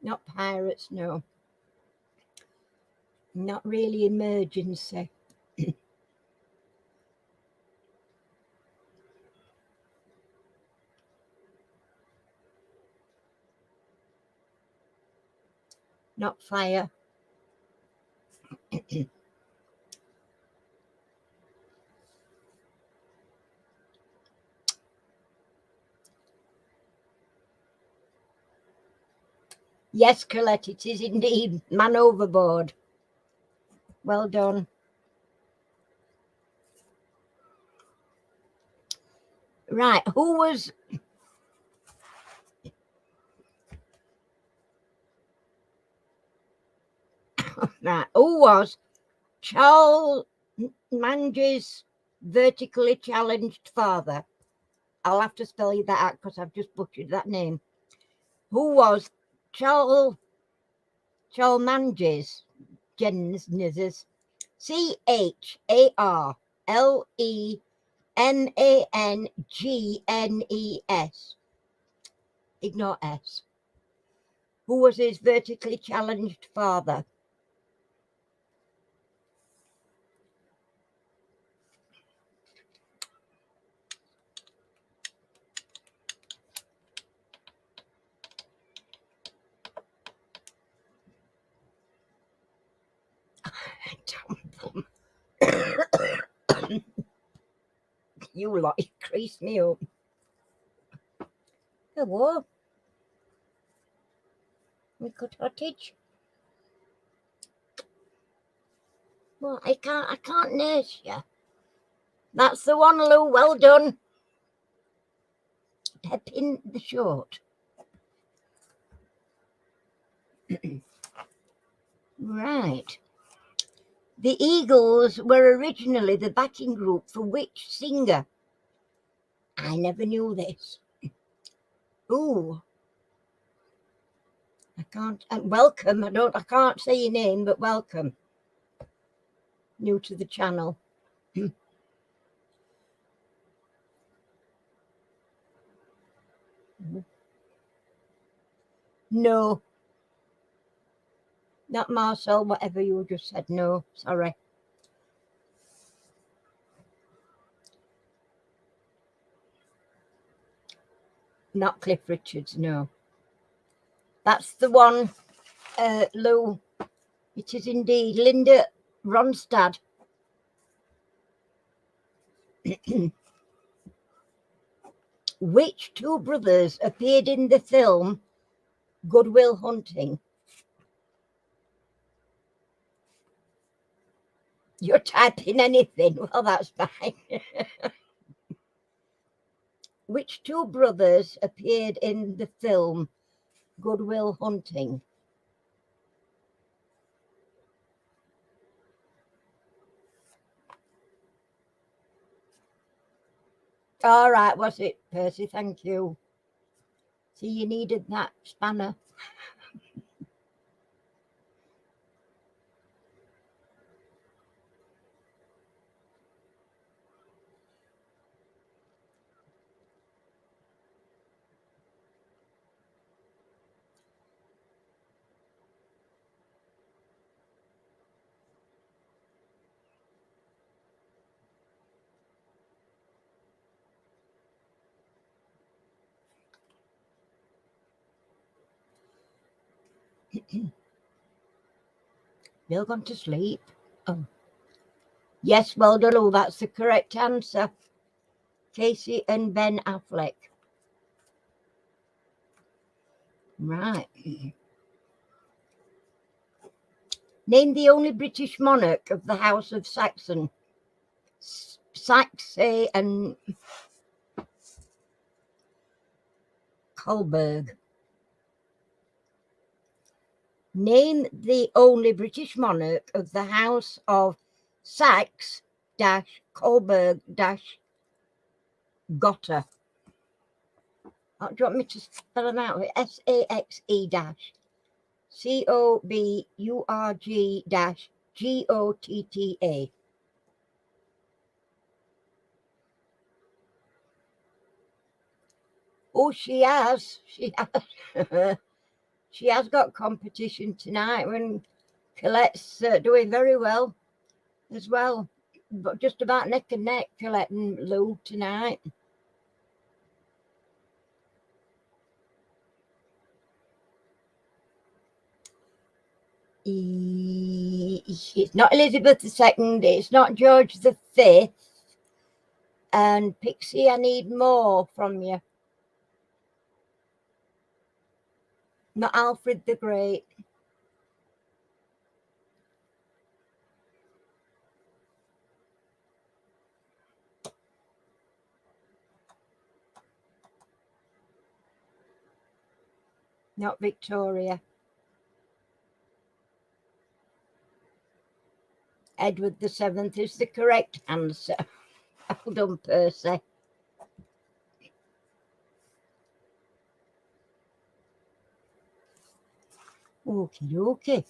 Not pirates, no. Not really emergency. Not fire. Yes, Colette, it is indeed man overboard. Well done. Right, who was Charles Mange's vertically challenged father? I'll have to spell you that out because I've just butchered that name. Who was Charles Mange's Genesis? CharlesManGenes. Ignore S. Who was his vertically challenged father? You lot, you crease me up. Hello. We could cottage. Well, I can't nurse you. That's the one, Lou. Well done. Pepin the Short. Right. The Eagles were originally the backing group for which singer? I never knew this. Ooh. I can't. Welcome. I can't say your name, but welcome. New to the channel. No. Not Marcel, whatever you just said. No, sorry. Not Cliff Richards, no. That's the one, Lou. It is indeed Linda Ronstadt. Which two brothers appeared in the film Good Will Hunting? You're typing anything. Well, that's fine. Which two brothers appeared in the film Good Will Hunting? All right, was it, Percy? Thank you. See, you needed that spanner. Bill gone to sleep. Oh. Yes, well done. Oh, that's the correct answer. Casey and Ben Affleck. Right. Name the only British monarch of the House of Saxon. Saxe and Coburg. Name the only British monarch of the House of Saxe-Coburg-Gotha. Do you want me to spell them out? SAXE-COBURG-GOTTA. Oh, she has. She has. She has got competition tonight when Colette's doing very well as well. But just about neck and neck, Colette and Lou tonight. It's not Elizabeth II, it's not George V. And Pixie, I need more from you. Not Alfred the Great. Not Victoria. Edward VII is the correct answer. Well done, Percy. Okie dokie.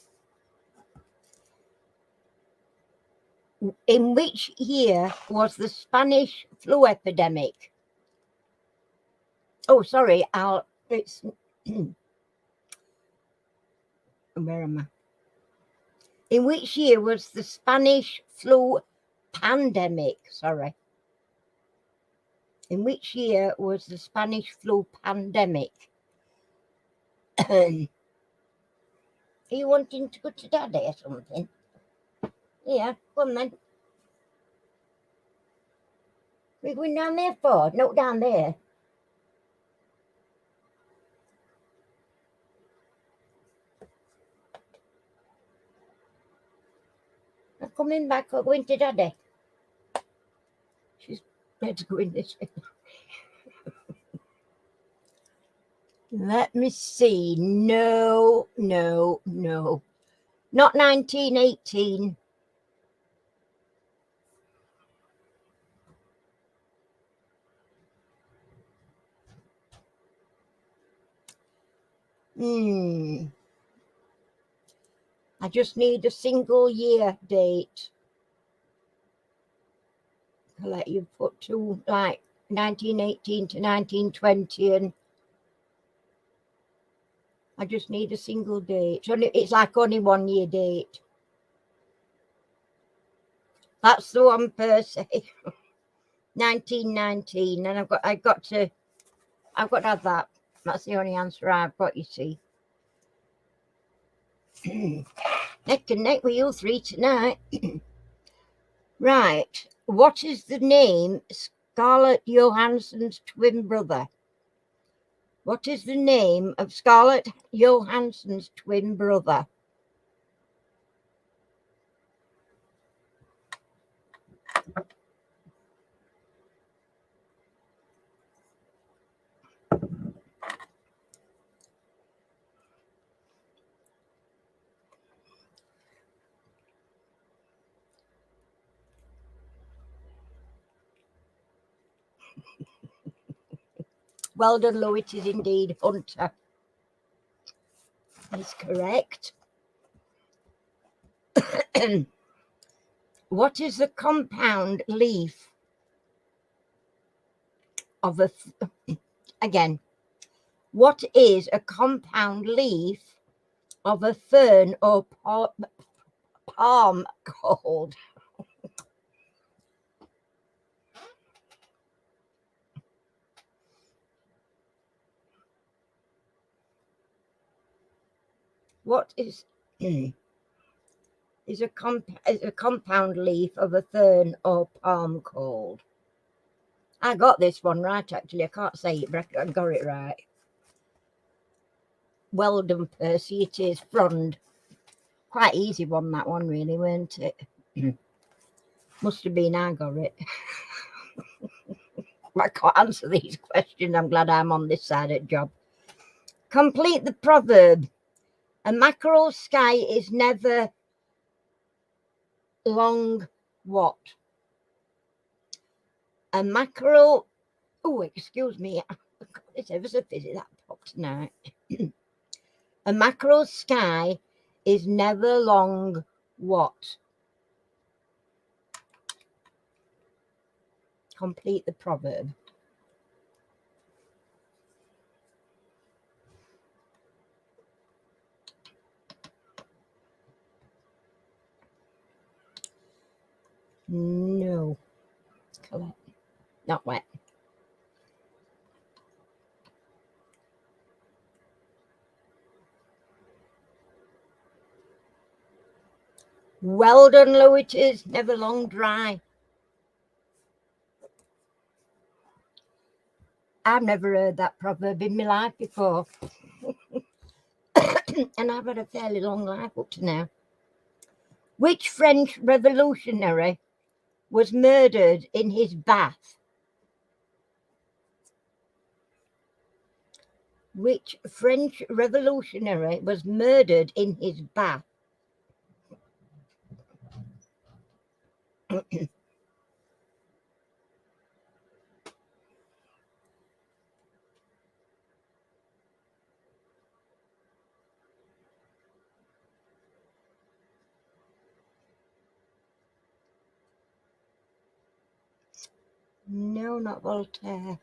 In which year was the Spanish flu epidemic? Oh, sorry, it's where am I? In which year was the Spanish flu pandemic? Sorry. In which year was the Spanish flu pandemic? Are you wanting to go to Daddy or something? Yeah, come on then. We're going down there for? No, down there. I'm coming back. I'm going to Daddy. Let's go in this way. Let me see. No. Not 1918. I just need a single year date. I'll let you put to like 1918 to 1920, and I just need a single date. It's like only 1 year date. That's the one per se. 1919, and I've got to have that. That's the only answer I've got, you see. Neck and neck with you three tonight. Right. What is the name Scarlett Johansson's twin brother? What is the name of Scarlett Johansson's twin brother? Well done, Lou. It is indeed Hunter. Is correct. What is the compound leaf of a... Again. What is a compound leaf of a fern or palm called? What is a compound leaf of a fern or palm called? I got this one right, actually. I can't say it, but I got it right. Well done, Percy. It is frond. Quite easy one, that one, really, weren't it? Must have been I got it. I can't answer these questions. I'm glad I'm on this side of the job. Complete the proverb. A mackerel sky is never long what? A mackerel... Oh, excuse me. It's ever so busy, that popped tonight. A mackerel sky is never long what? Complete the proverb. No. Correct. Not wet. Well done, Lou. It is never long dry. I've never heard that proverb in my life before. And I've had a fairly long life up to now. Which French revolutionary was murdered in his bath? Which French revolutionary was murdered in his bath? No, not Voltaire.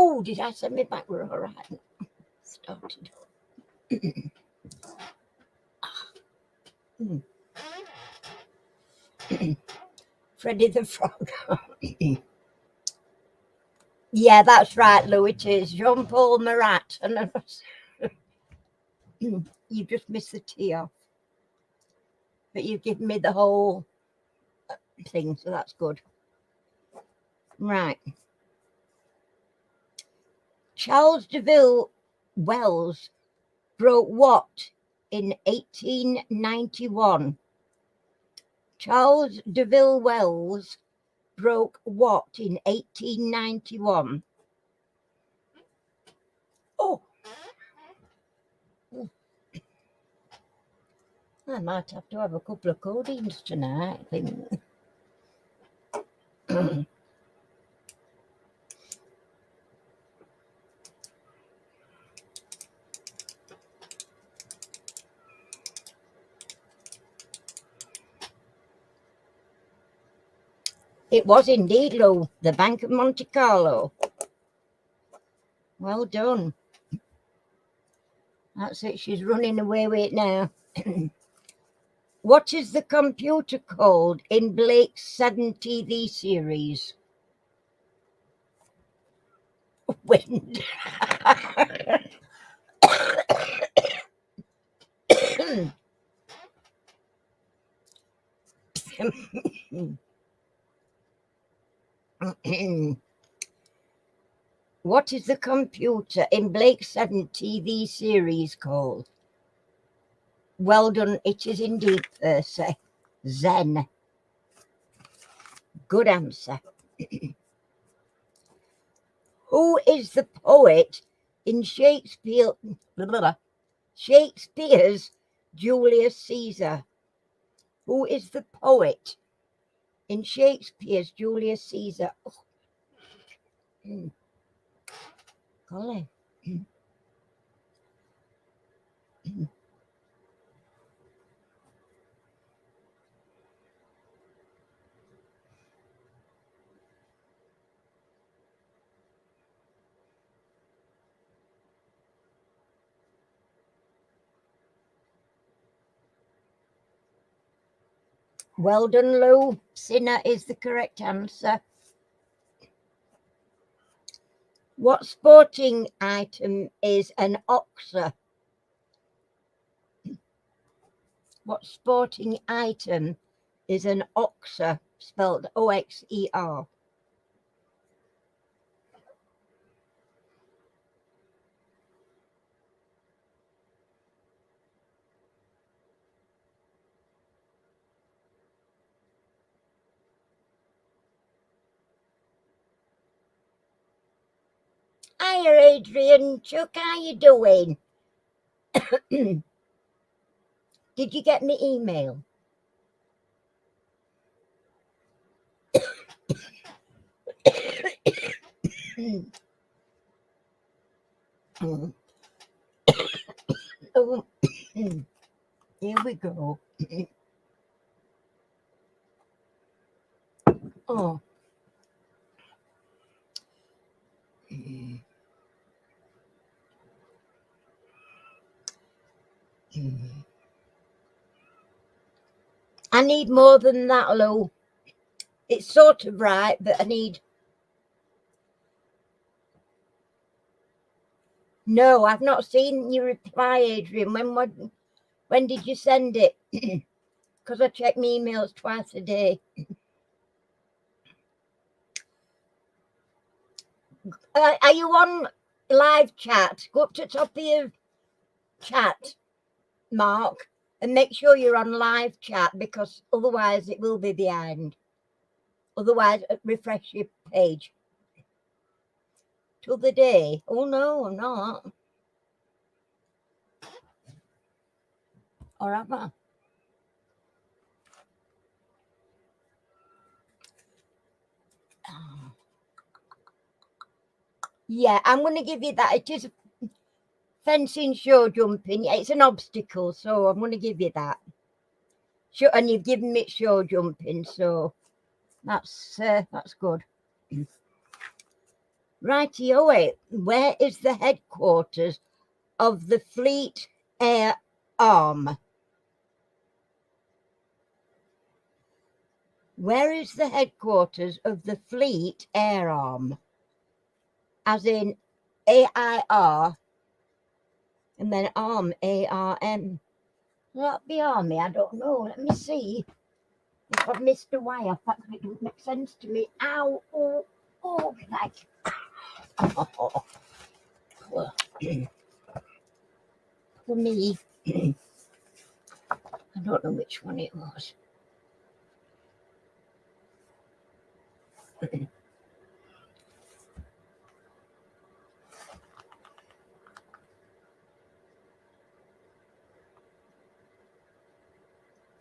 Oh, did I send me back? We're all right. Started. Freddy the Frog. Yeah, that's right, Lou. It is Jean-Paul Marat. And you just missed the T off. But you've given me the whole thing, so that's good. Right. Charles DeVille Wells broke what in 1891? Charles DeVille Wells broke what in 1891? Oh, I might have to have a couple of codeines tonight, I think. It was indeed, Lou, the Bank of Monte Carlo. Well done. That's it, she's running away with it now. What is the computer called in Blake's 7 TV series? Wind. What is the computer in Blake's 7 TV series called? Well done, it is indeed, Percy. Zen. Good answer. Who is the poet in Shakespeare's Julius Caesar? Who is the poet in Shakespeare's Julius Caesar? Oh. Golly. Well done, Lou. Sinner is the correct answer. What sporting item is an oxer? What sporting item is an oxer, spelled O-X-E-R? Hiya, Adrian. Chuck, how you doing? Did you get my email? Oh, here we go. Oh. I need more than that, Lou. It's sort of right, but I need... No, I've not seen your reply, Adrian. When did you send it? Because I check my emails twice a day. Are you on live chat? Go up to the top of your chat, Mark, and make sure you're on live chat, because otherwise it will be behind. Otherwise, refresh your page. Till the day. Oh, no, I'm not. Or am I? Yeah, I'm going to give you that. It is fencing, show jumping. It's an obstacle, so I'm going to give you that. Sure, and you've given me show jumping, so that's good. Rightio, where is the headquarters of the Fleet Air Arm? Where is the headquarters of the Fleet Air Arm? as in AIR, and then arm, ARM. Will that be army? I don't know. Let me see. If I've missed a wire, that it doesn't make sense to me. Ow, oh, oh, like. Oh, for me, I don't know which one it was.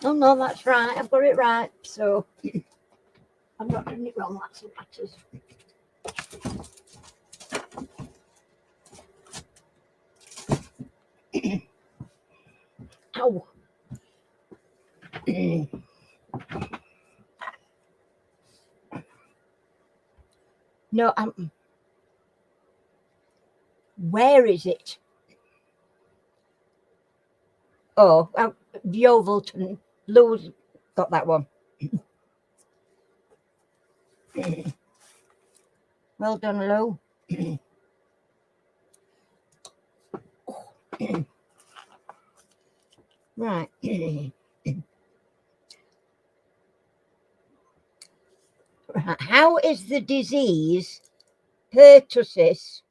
Oh no, that's right. I've got it right. So I'm not doing it wrong. That's what matters. Ow. No, where is it? Oh, Yeovilton. Lou's got that one. Well done, Lou. Right. How is the disease pertussis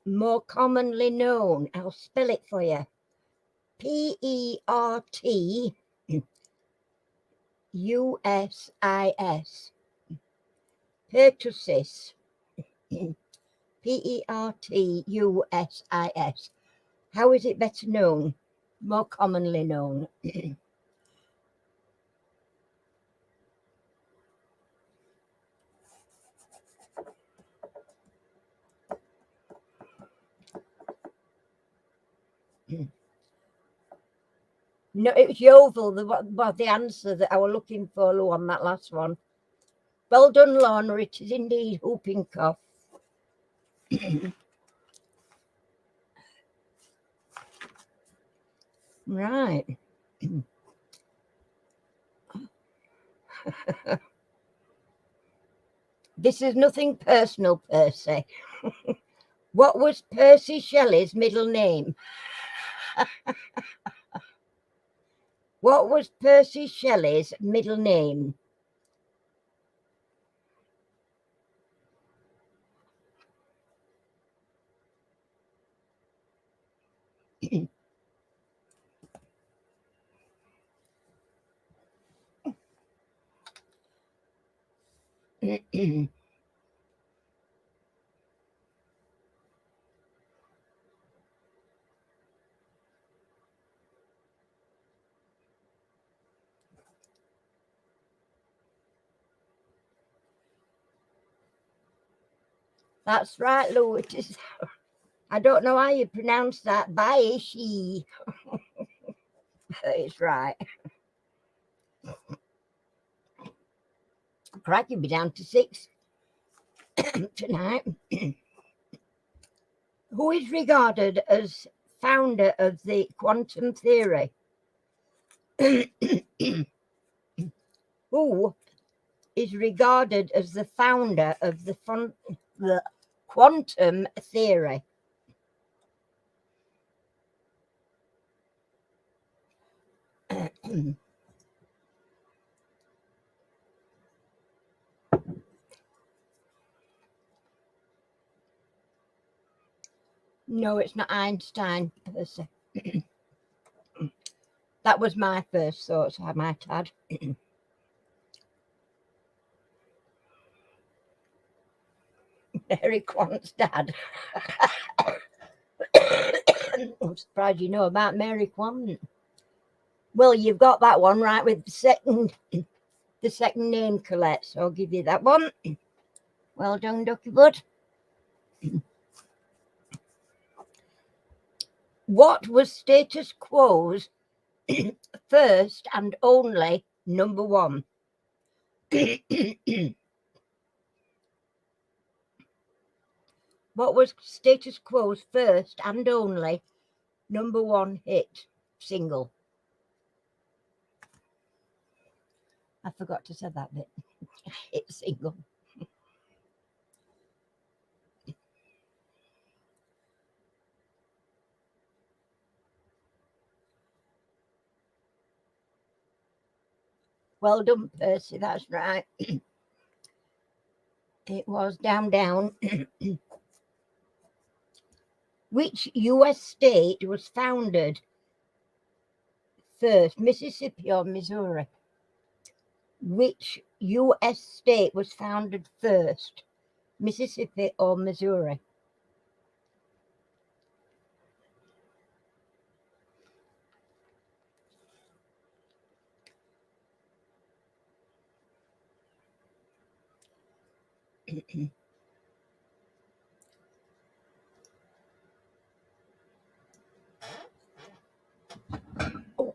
more commonly known? I'll spell it for you. PERTUSIS. Pertussis. PERTUSIS. How is it better known? More commonly known. No, it was Yeovil, the answer that I was looking for, Lou, on that last one. Well done, Lorna. It is indeed whooping cough. Right. This is nothing personal, Percy. What was Percy Shelley's middle name? What was Percy Shelley's middle name? That's right, Lou. It is. I don't know how you pronounce that. Baishi. It's right. Crikey, be down to 6 tonight. Who is regarded as founder of the quantum theory? Who is regarded as the founder of the quantum theory? No, it's not Einstein. That was my first thought, so I might add. Mary Quant's dad. I'm surprised you know about Mary Quant. Well, you've got that one right with the second name, Colette, so I'll give you that one. Well done, Ducky Bud. What was status quo's first and only number one? What was status quo's first and only number one hit single? I forgot to say that bit. Hit single. Well done, Percy, that's right. It was down. Which US state was founded first, Mississippi or Missouri? Which US state was founded first, Mississippi or Missouri? Oh,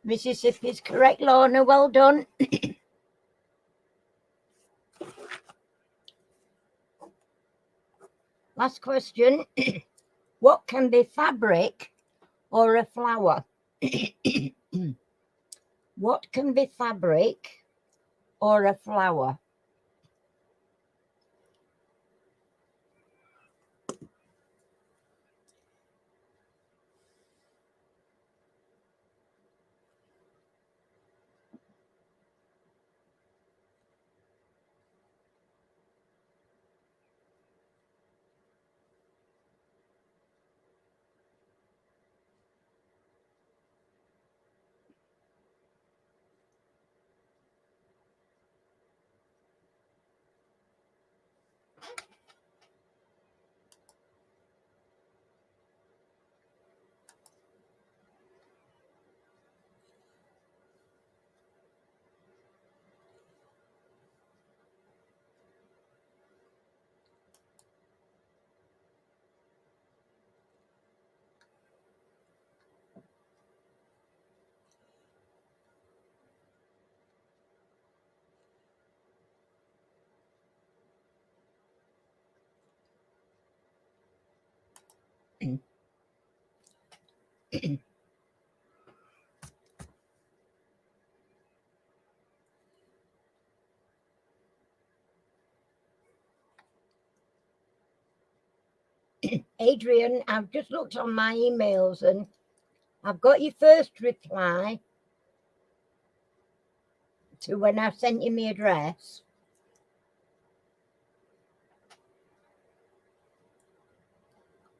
Mississippi's correct, Lorna. Well done. Last question. What can be fabric or a flower? What can be fabric or a flower? Adrian, I've just looked on my emails and I've got your first reply to when I sent you my address.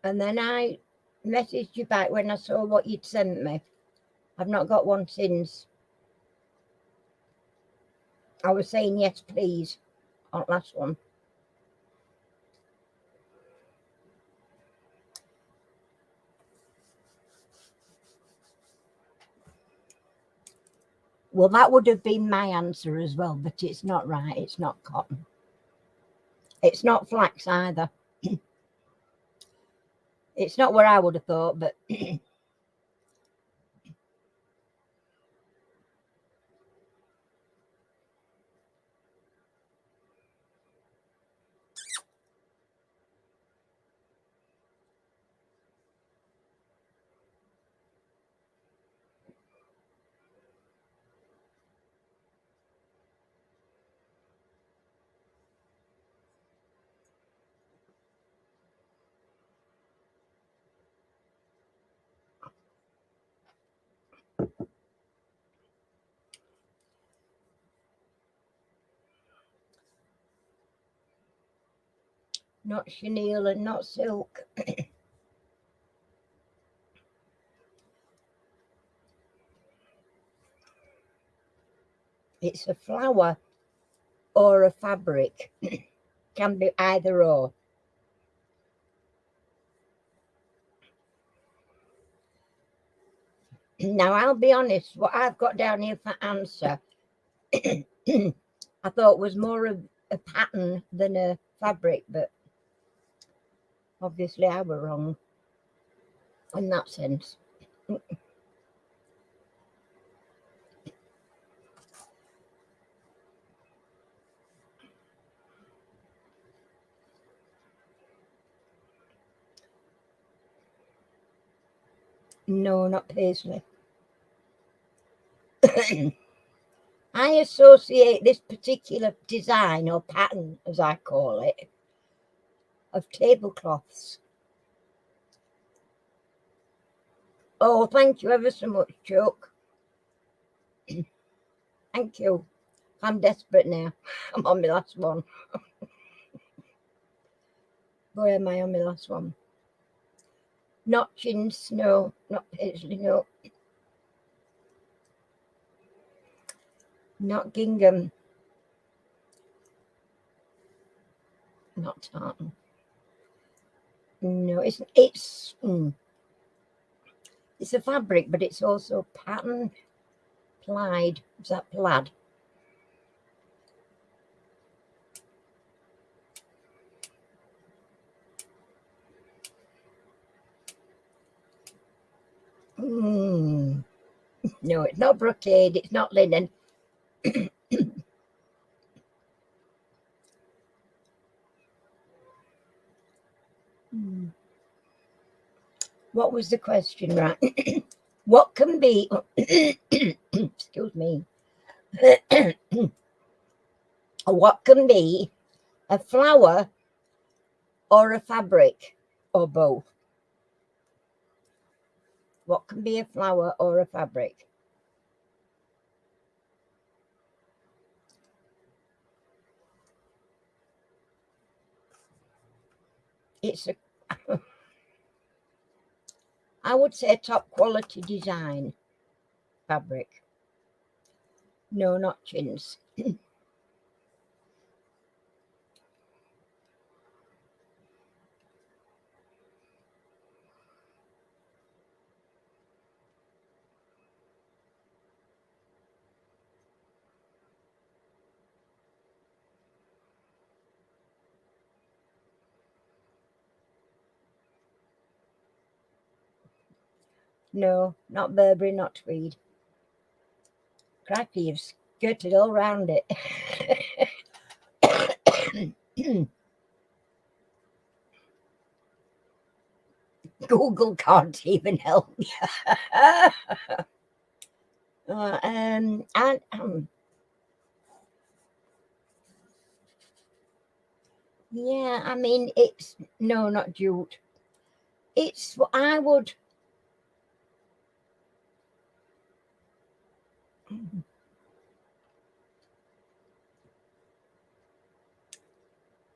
And then I messaged you back when I saw what you'd sent me. I've not got one since. I was saying yes, please, on last one. Well, that would have been my answer as well, but it's not right. It's not cotton. It's not flax either. It's not what I would have thought, but not chenille and not silk. It's a flower or a fabric. Can be either or. Now, I'll be honest, what I've got down here for answer, I thought was more of a pattern than a fabric, but obviously I were wrong in that sense. No, not paisley. I associate this particular design or pattern, as I call it, of tablecloths. Oh, thank you ever so much, Chuck. Thank you. I'm desperate now. I'm on my last one. Where am I on my last one? Not chintz, no. Not paisley, no. Not gingham. Not tartan. No, it's a fabric, but it's also pattern plaid. Is that plaid? No, it's not brocade. It's not linen. What was the question, right? What can be, excuse me, what can be a flower or a fabric or both? What can be a flower or a fabric? It's a, I would say, top quality design fabric. No, not chintz. No, not Burberry, not tweed. Cracky, you've skirted all round it. Google can't even help me. And yeah, I mean, it's no, not jute. It's what I would.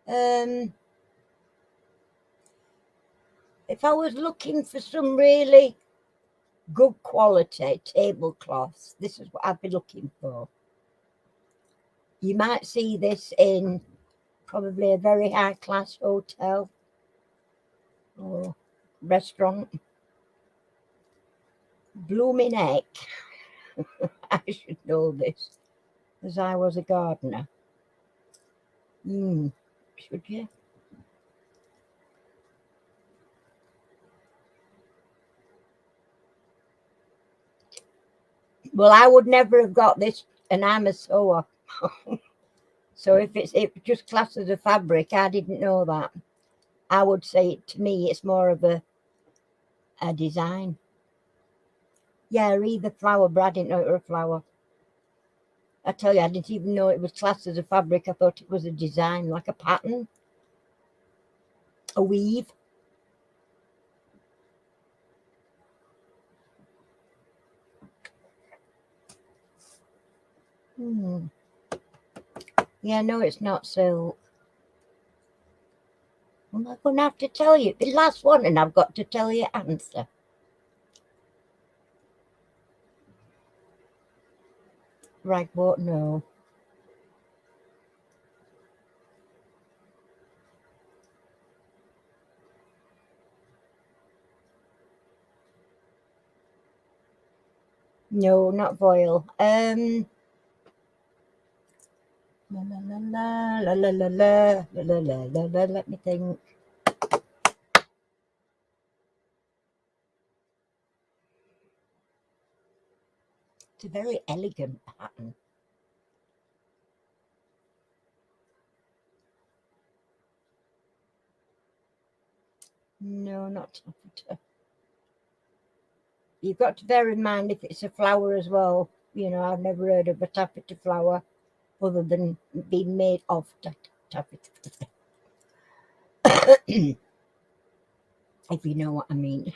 Um, if I was looking for some really good quality tablecloths, this is what I'd be looking for. You might see this in probably a very high class hotel or restaurant. Blooming heck. I should know this, as I was a gardener. Should you? Well, I would never have got this, and I'm a sewer. So if it just classed as a fabric, I didn't know that. I would say to me, it's more of a design. Yeah, read the flower, but I didn't know it was a flower. I tell you, I didn't even know it was classed as a fabric. I thought it was a design, like a pattern, a weave. Yeah, no, it's not silk. I'm going to have to tell you the last one, and I've got to tell you answer. Right, what? No. No, not voile. La la la la la la la la la la la la. Let me think. It's a very elegant pattern. No, not taffeta. You've got to bear in mind if it's a flower as well. You know, I've never heard of a taffeta flower other than being made of taffeta. If you know what I mean.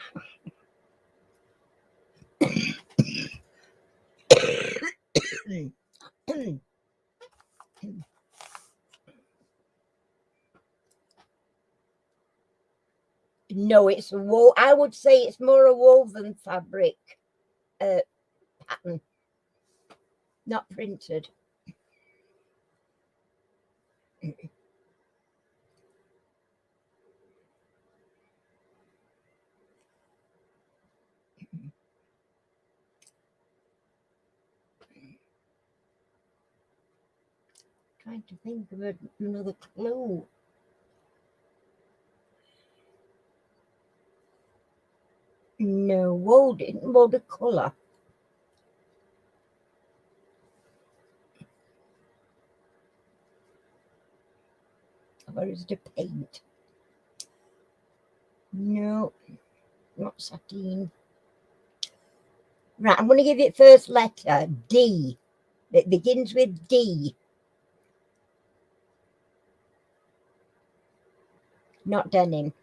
No, it's wool. I would say it's more a woven fabric pattern, not printed. Trying to think of another clue. No, wool didn't. Well, the colour. Or is it a paint? No, not sateen. Right, I'm going to give it first letter, D. It begins with D. Not denim.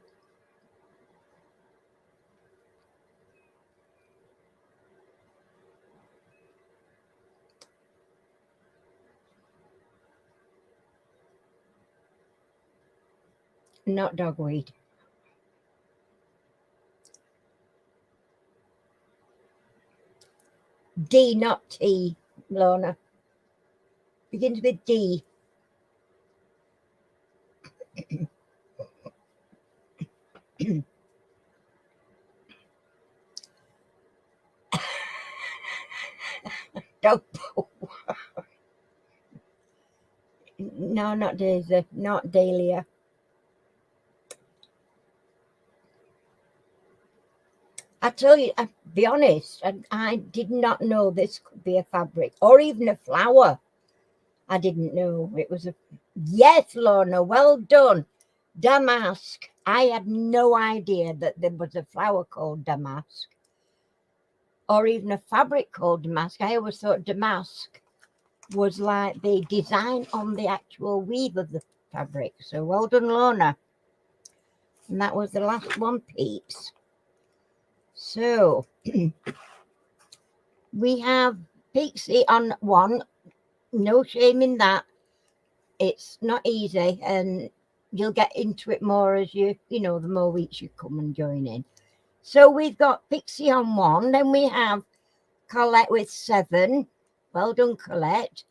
Not dogweed. D, not T, Lorna. Begins with D. Dog poo. No, not Daisy. Not Dahlia. I tell you, I'll be honest, I did not know this could be a fabric or even a flower. I didn't know it was a. Yes, Lorna, well done. Damask. I had no idea that there was a flower called damask or even a fabric called damask. I always thought damask was like the design on the actual weave of the fabric. So well done, Lorna. And that was the last one, peeps. So we have Pixie on 1. No shame in that. It's not easy, and you'll get into it more as the more weeks you come and join in. So we've got Pixie on 1. Then we have Colette with 7. Well done, Colette.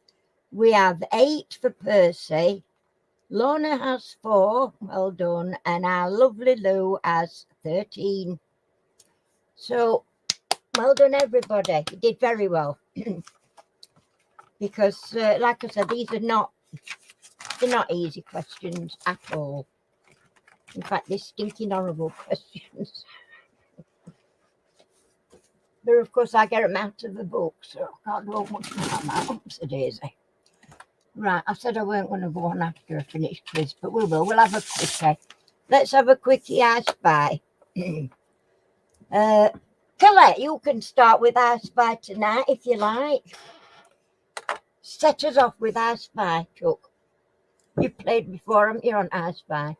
We have 8 for Percy. Lorna has 4. Well done. And our lovely Lou has 13. So well done, everybody. You did very well. Because, like I said, they're not easy questions at all. In fact, they're stinking horrible questions. But of course, I get them out of the book, so I can't do much about that. Oops, a daisy. Right, I said I weren't going to go on after I finish quiz, but we will. We'll have a quickie. Let's have a quickie, I Spy. Colette, you can start with I Spy tonight if you like. Set us off with I Spy, Chuck. You've played before, haven't you, on I Spy?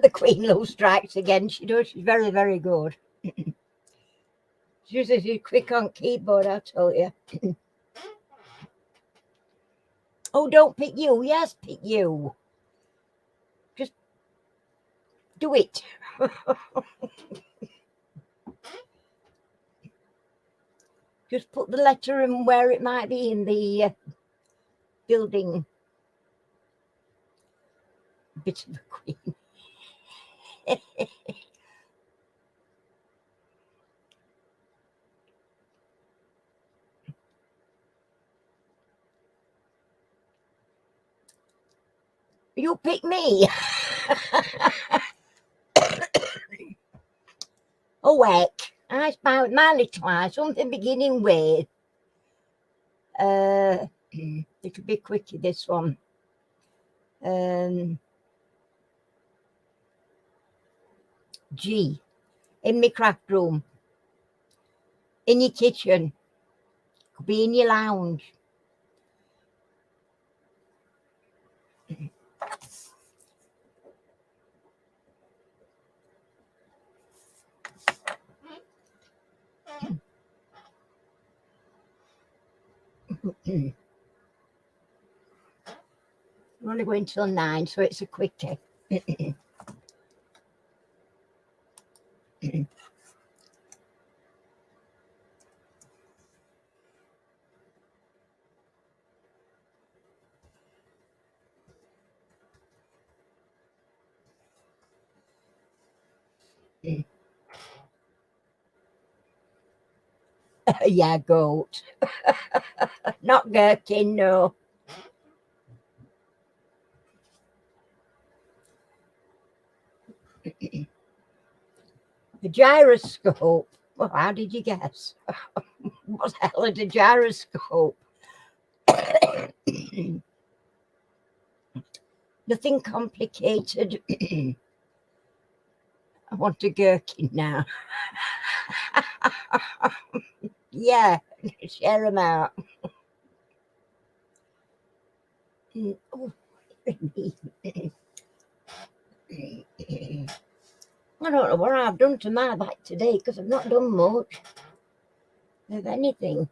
The Queen Lou strikes again. She does. She's very, very good. She's quick on keyboard, I'll tell you. Oh, don't pick you. Yes, pick you. Just do it. Just put the letter in where it might be in the building. Bit of the Queen. You pick me. Oh, heck. I Spy with my little eye. Something beginning with. It'll be quickie, this one. G. In my craft room. In your kitchen. Could be in your lounge. We're only going till 9, so it's a quickie. Yeah, goat. Not gherkin, no. The gyroscope. Well, how did you guess? What the hell is a gyroscope? Nothing complicated. I want a gherkin now. Yeah, share them out. Oh, I don't know what I've done to my back today because I've not done much of anything.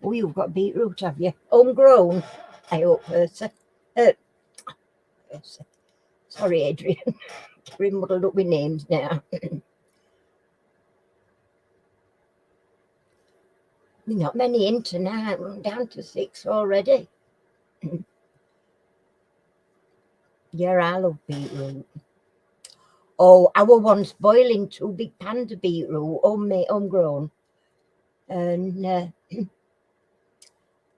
Oh, you've got beetroot, have you? Homegrown, I hope, Percy. Percy. Sorry, Adrian. We're muddled up with names now. Not many in tonight. We're down to 6 already. Yeah, I love beetroot. Oh, I was once boiling 2 big pans of beetroot, homemade, homegrown. And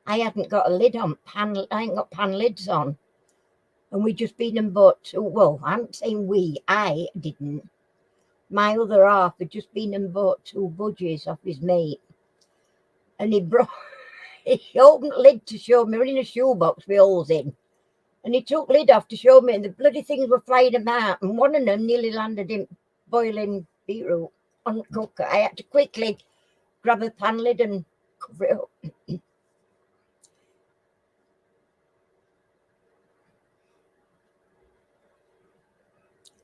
I hadn't got a lid on, I ain't got pan lids on. And we just been and bought 2, well, I'm saying we, I didn't. My other half had just been and bought 2 budgies off his mate. And he opened the lid to show me, we're in a shoebox with holes in. And he took lid off to show me, and the bloody things were flying about. And one of them nearly landed in boiling beetroot on the cooker. I had to quickly grab a pan lid and cover it up.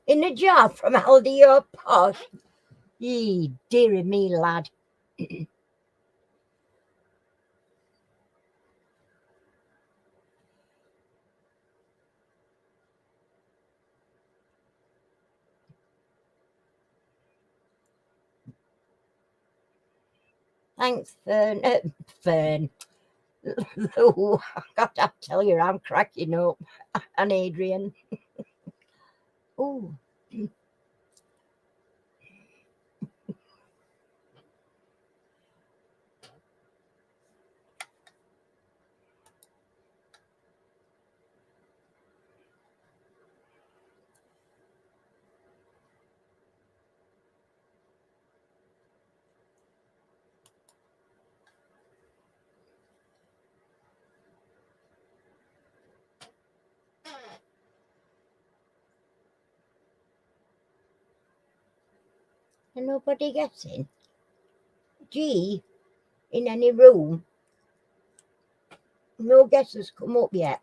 In a jar from Aldi or Posh. Yee, dearie me, lad. Thanks, Fern. Fern. Oh, God, I tell you, I'm cracking up. And Adrian. Oh. And nobody gets in. G, in any room. No guesses come up yet.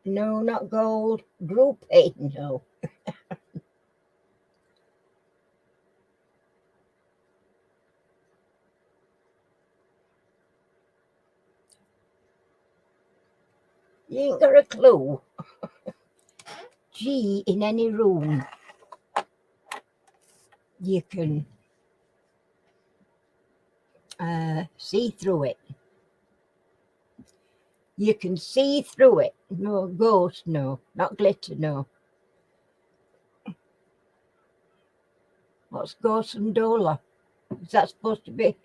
No, not gold. Group A, no. You ain't got a clue. G, in any room, you can see through it. You can see through it. No, ghost, no. Not glitter, no. What's Gorgonzola? Is that supposed to be?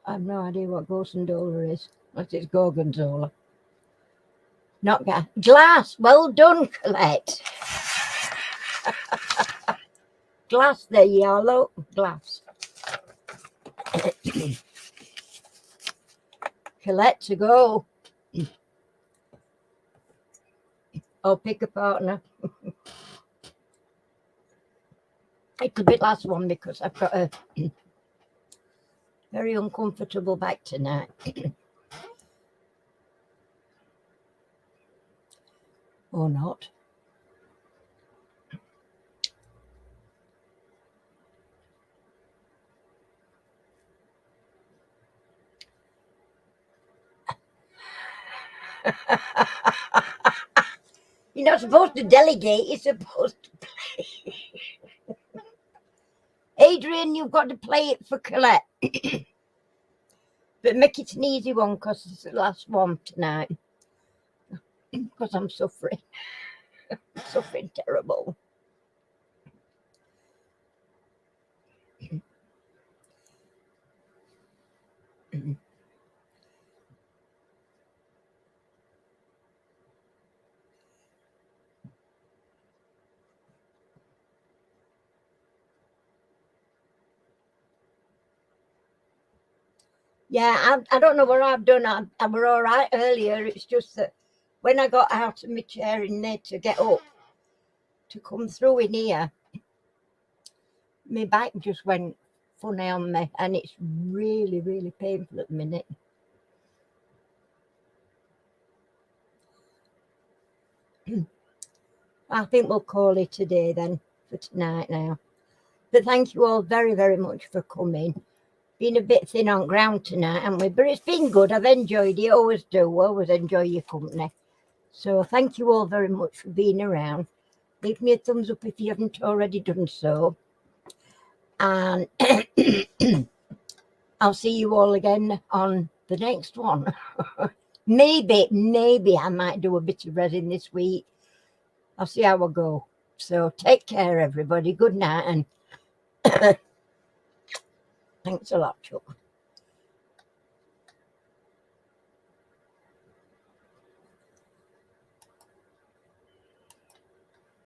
I have no idea what Gorgonzola is. What is Gorgonzola? Not glass. Well done, Colette. Glass, there you are. Look, glass. Colette to go. Oh, pick a partner. It'll be last one because I've got a very uncomfortable back tonight. Or not. You're not supposed to delegate, you're supposed to play. Adrian, you've got to play it for Colette. But make it an easy one because it's the last one tonight. Because I'm suffering. I'm suffering terrible. Yeah, I don't know what I've done. I were all right earlier. It's just that when I got out of my chair in there to get up, to come through in here, my back just went funny on me, and it's really, really painful at the minute. I think we'll call it a day then for tonight now. But thank you all very, very much for coming. Been a bit thin on ground tonight, haven't we? But it's been good. I've enjoyed it. Always do. Always enjoy your company. So thank you all very much for being around. Leave me a thumbs up if you haven't already done so. And I'll see you all again on the next one. Maybe I might do a bit of resin this week. I'll see how I go. So take care, everybody. Good night, and thanks a lot, Chuck.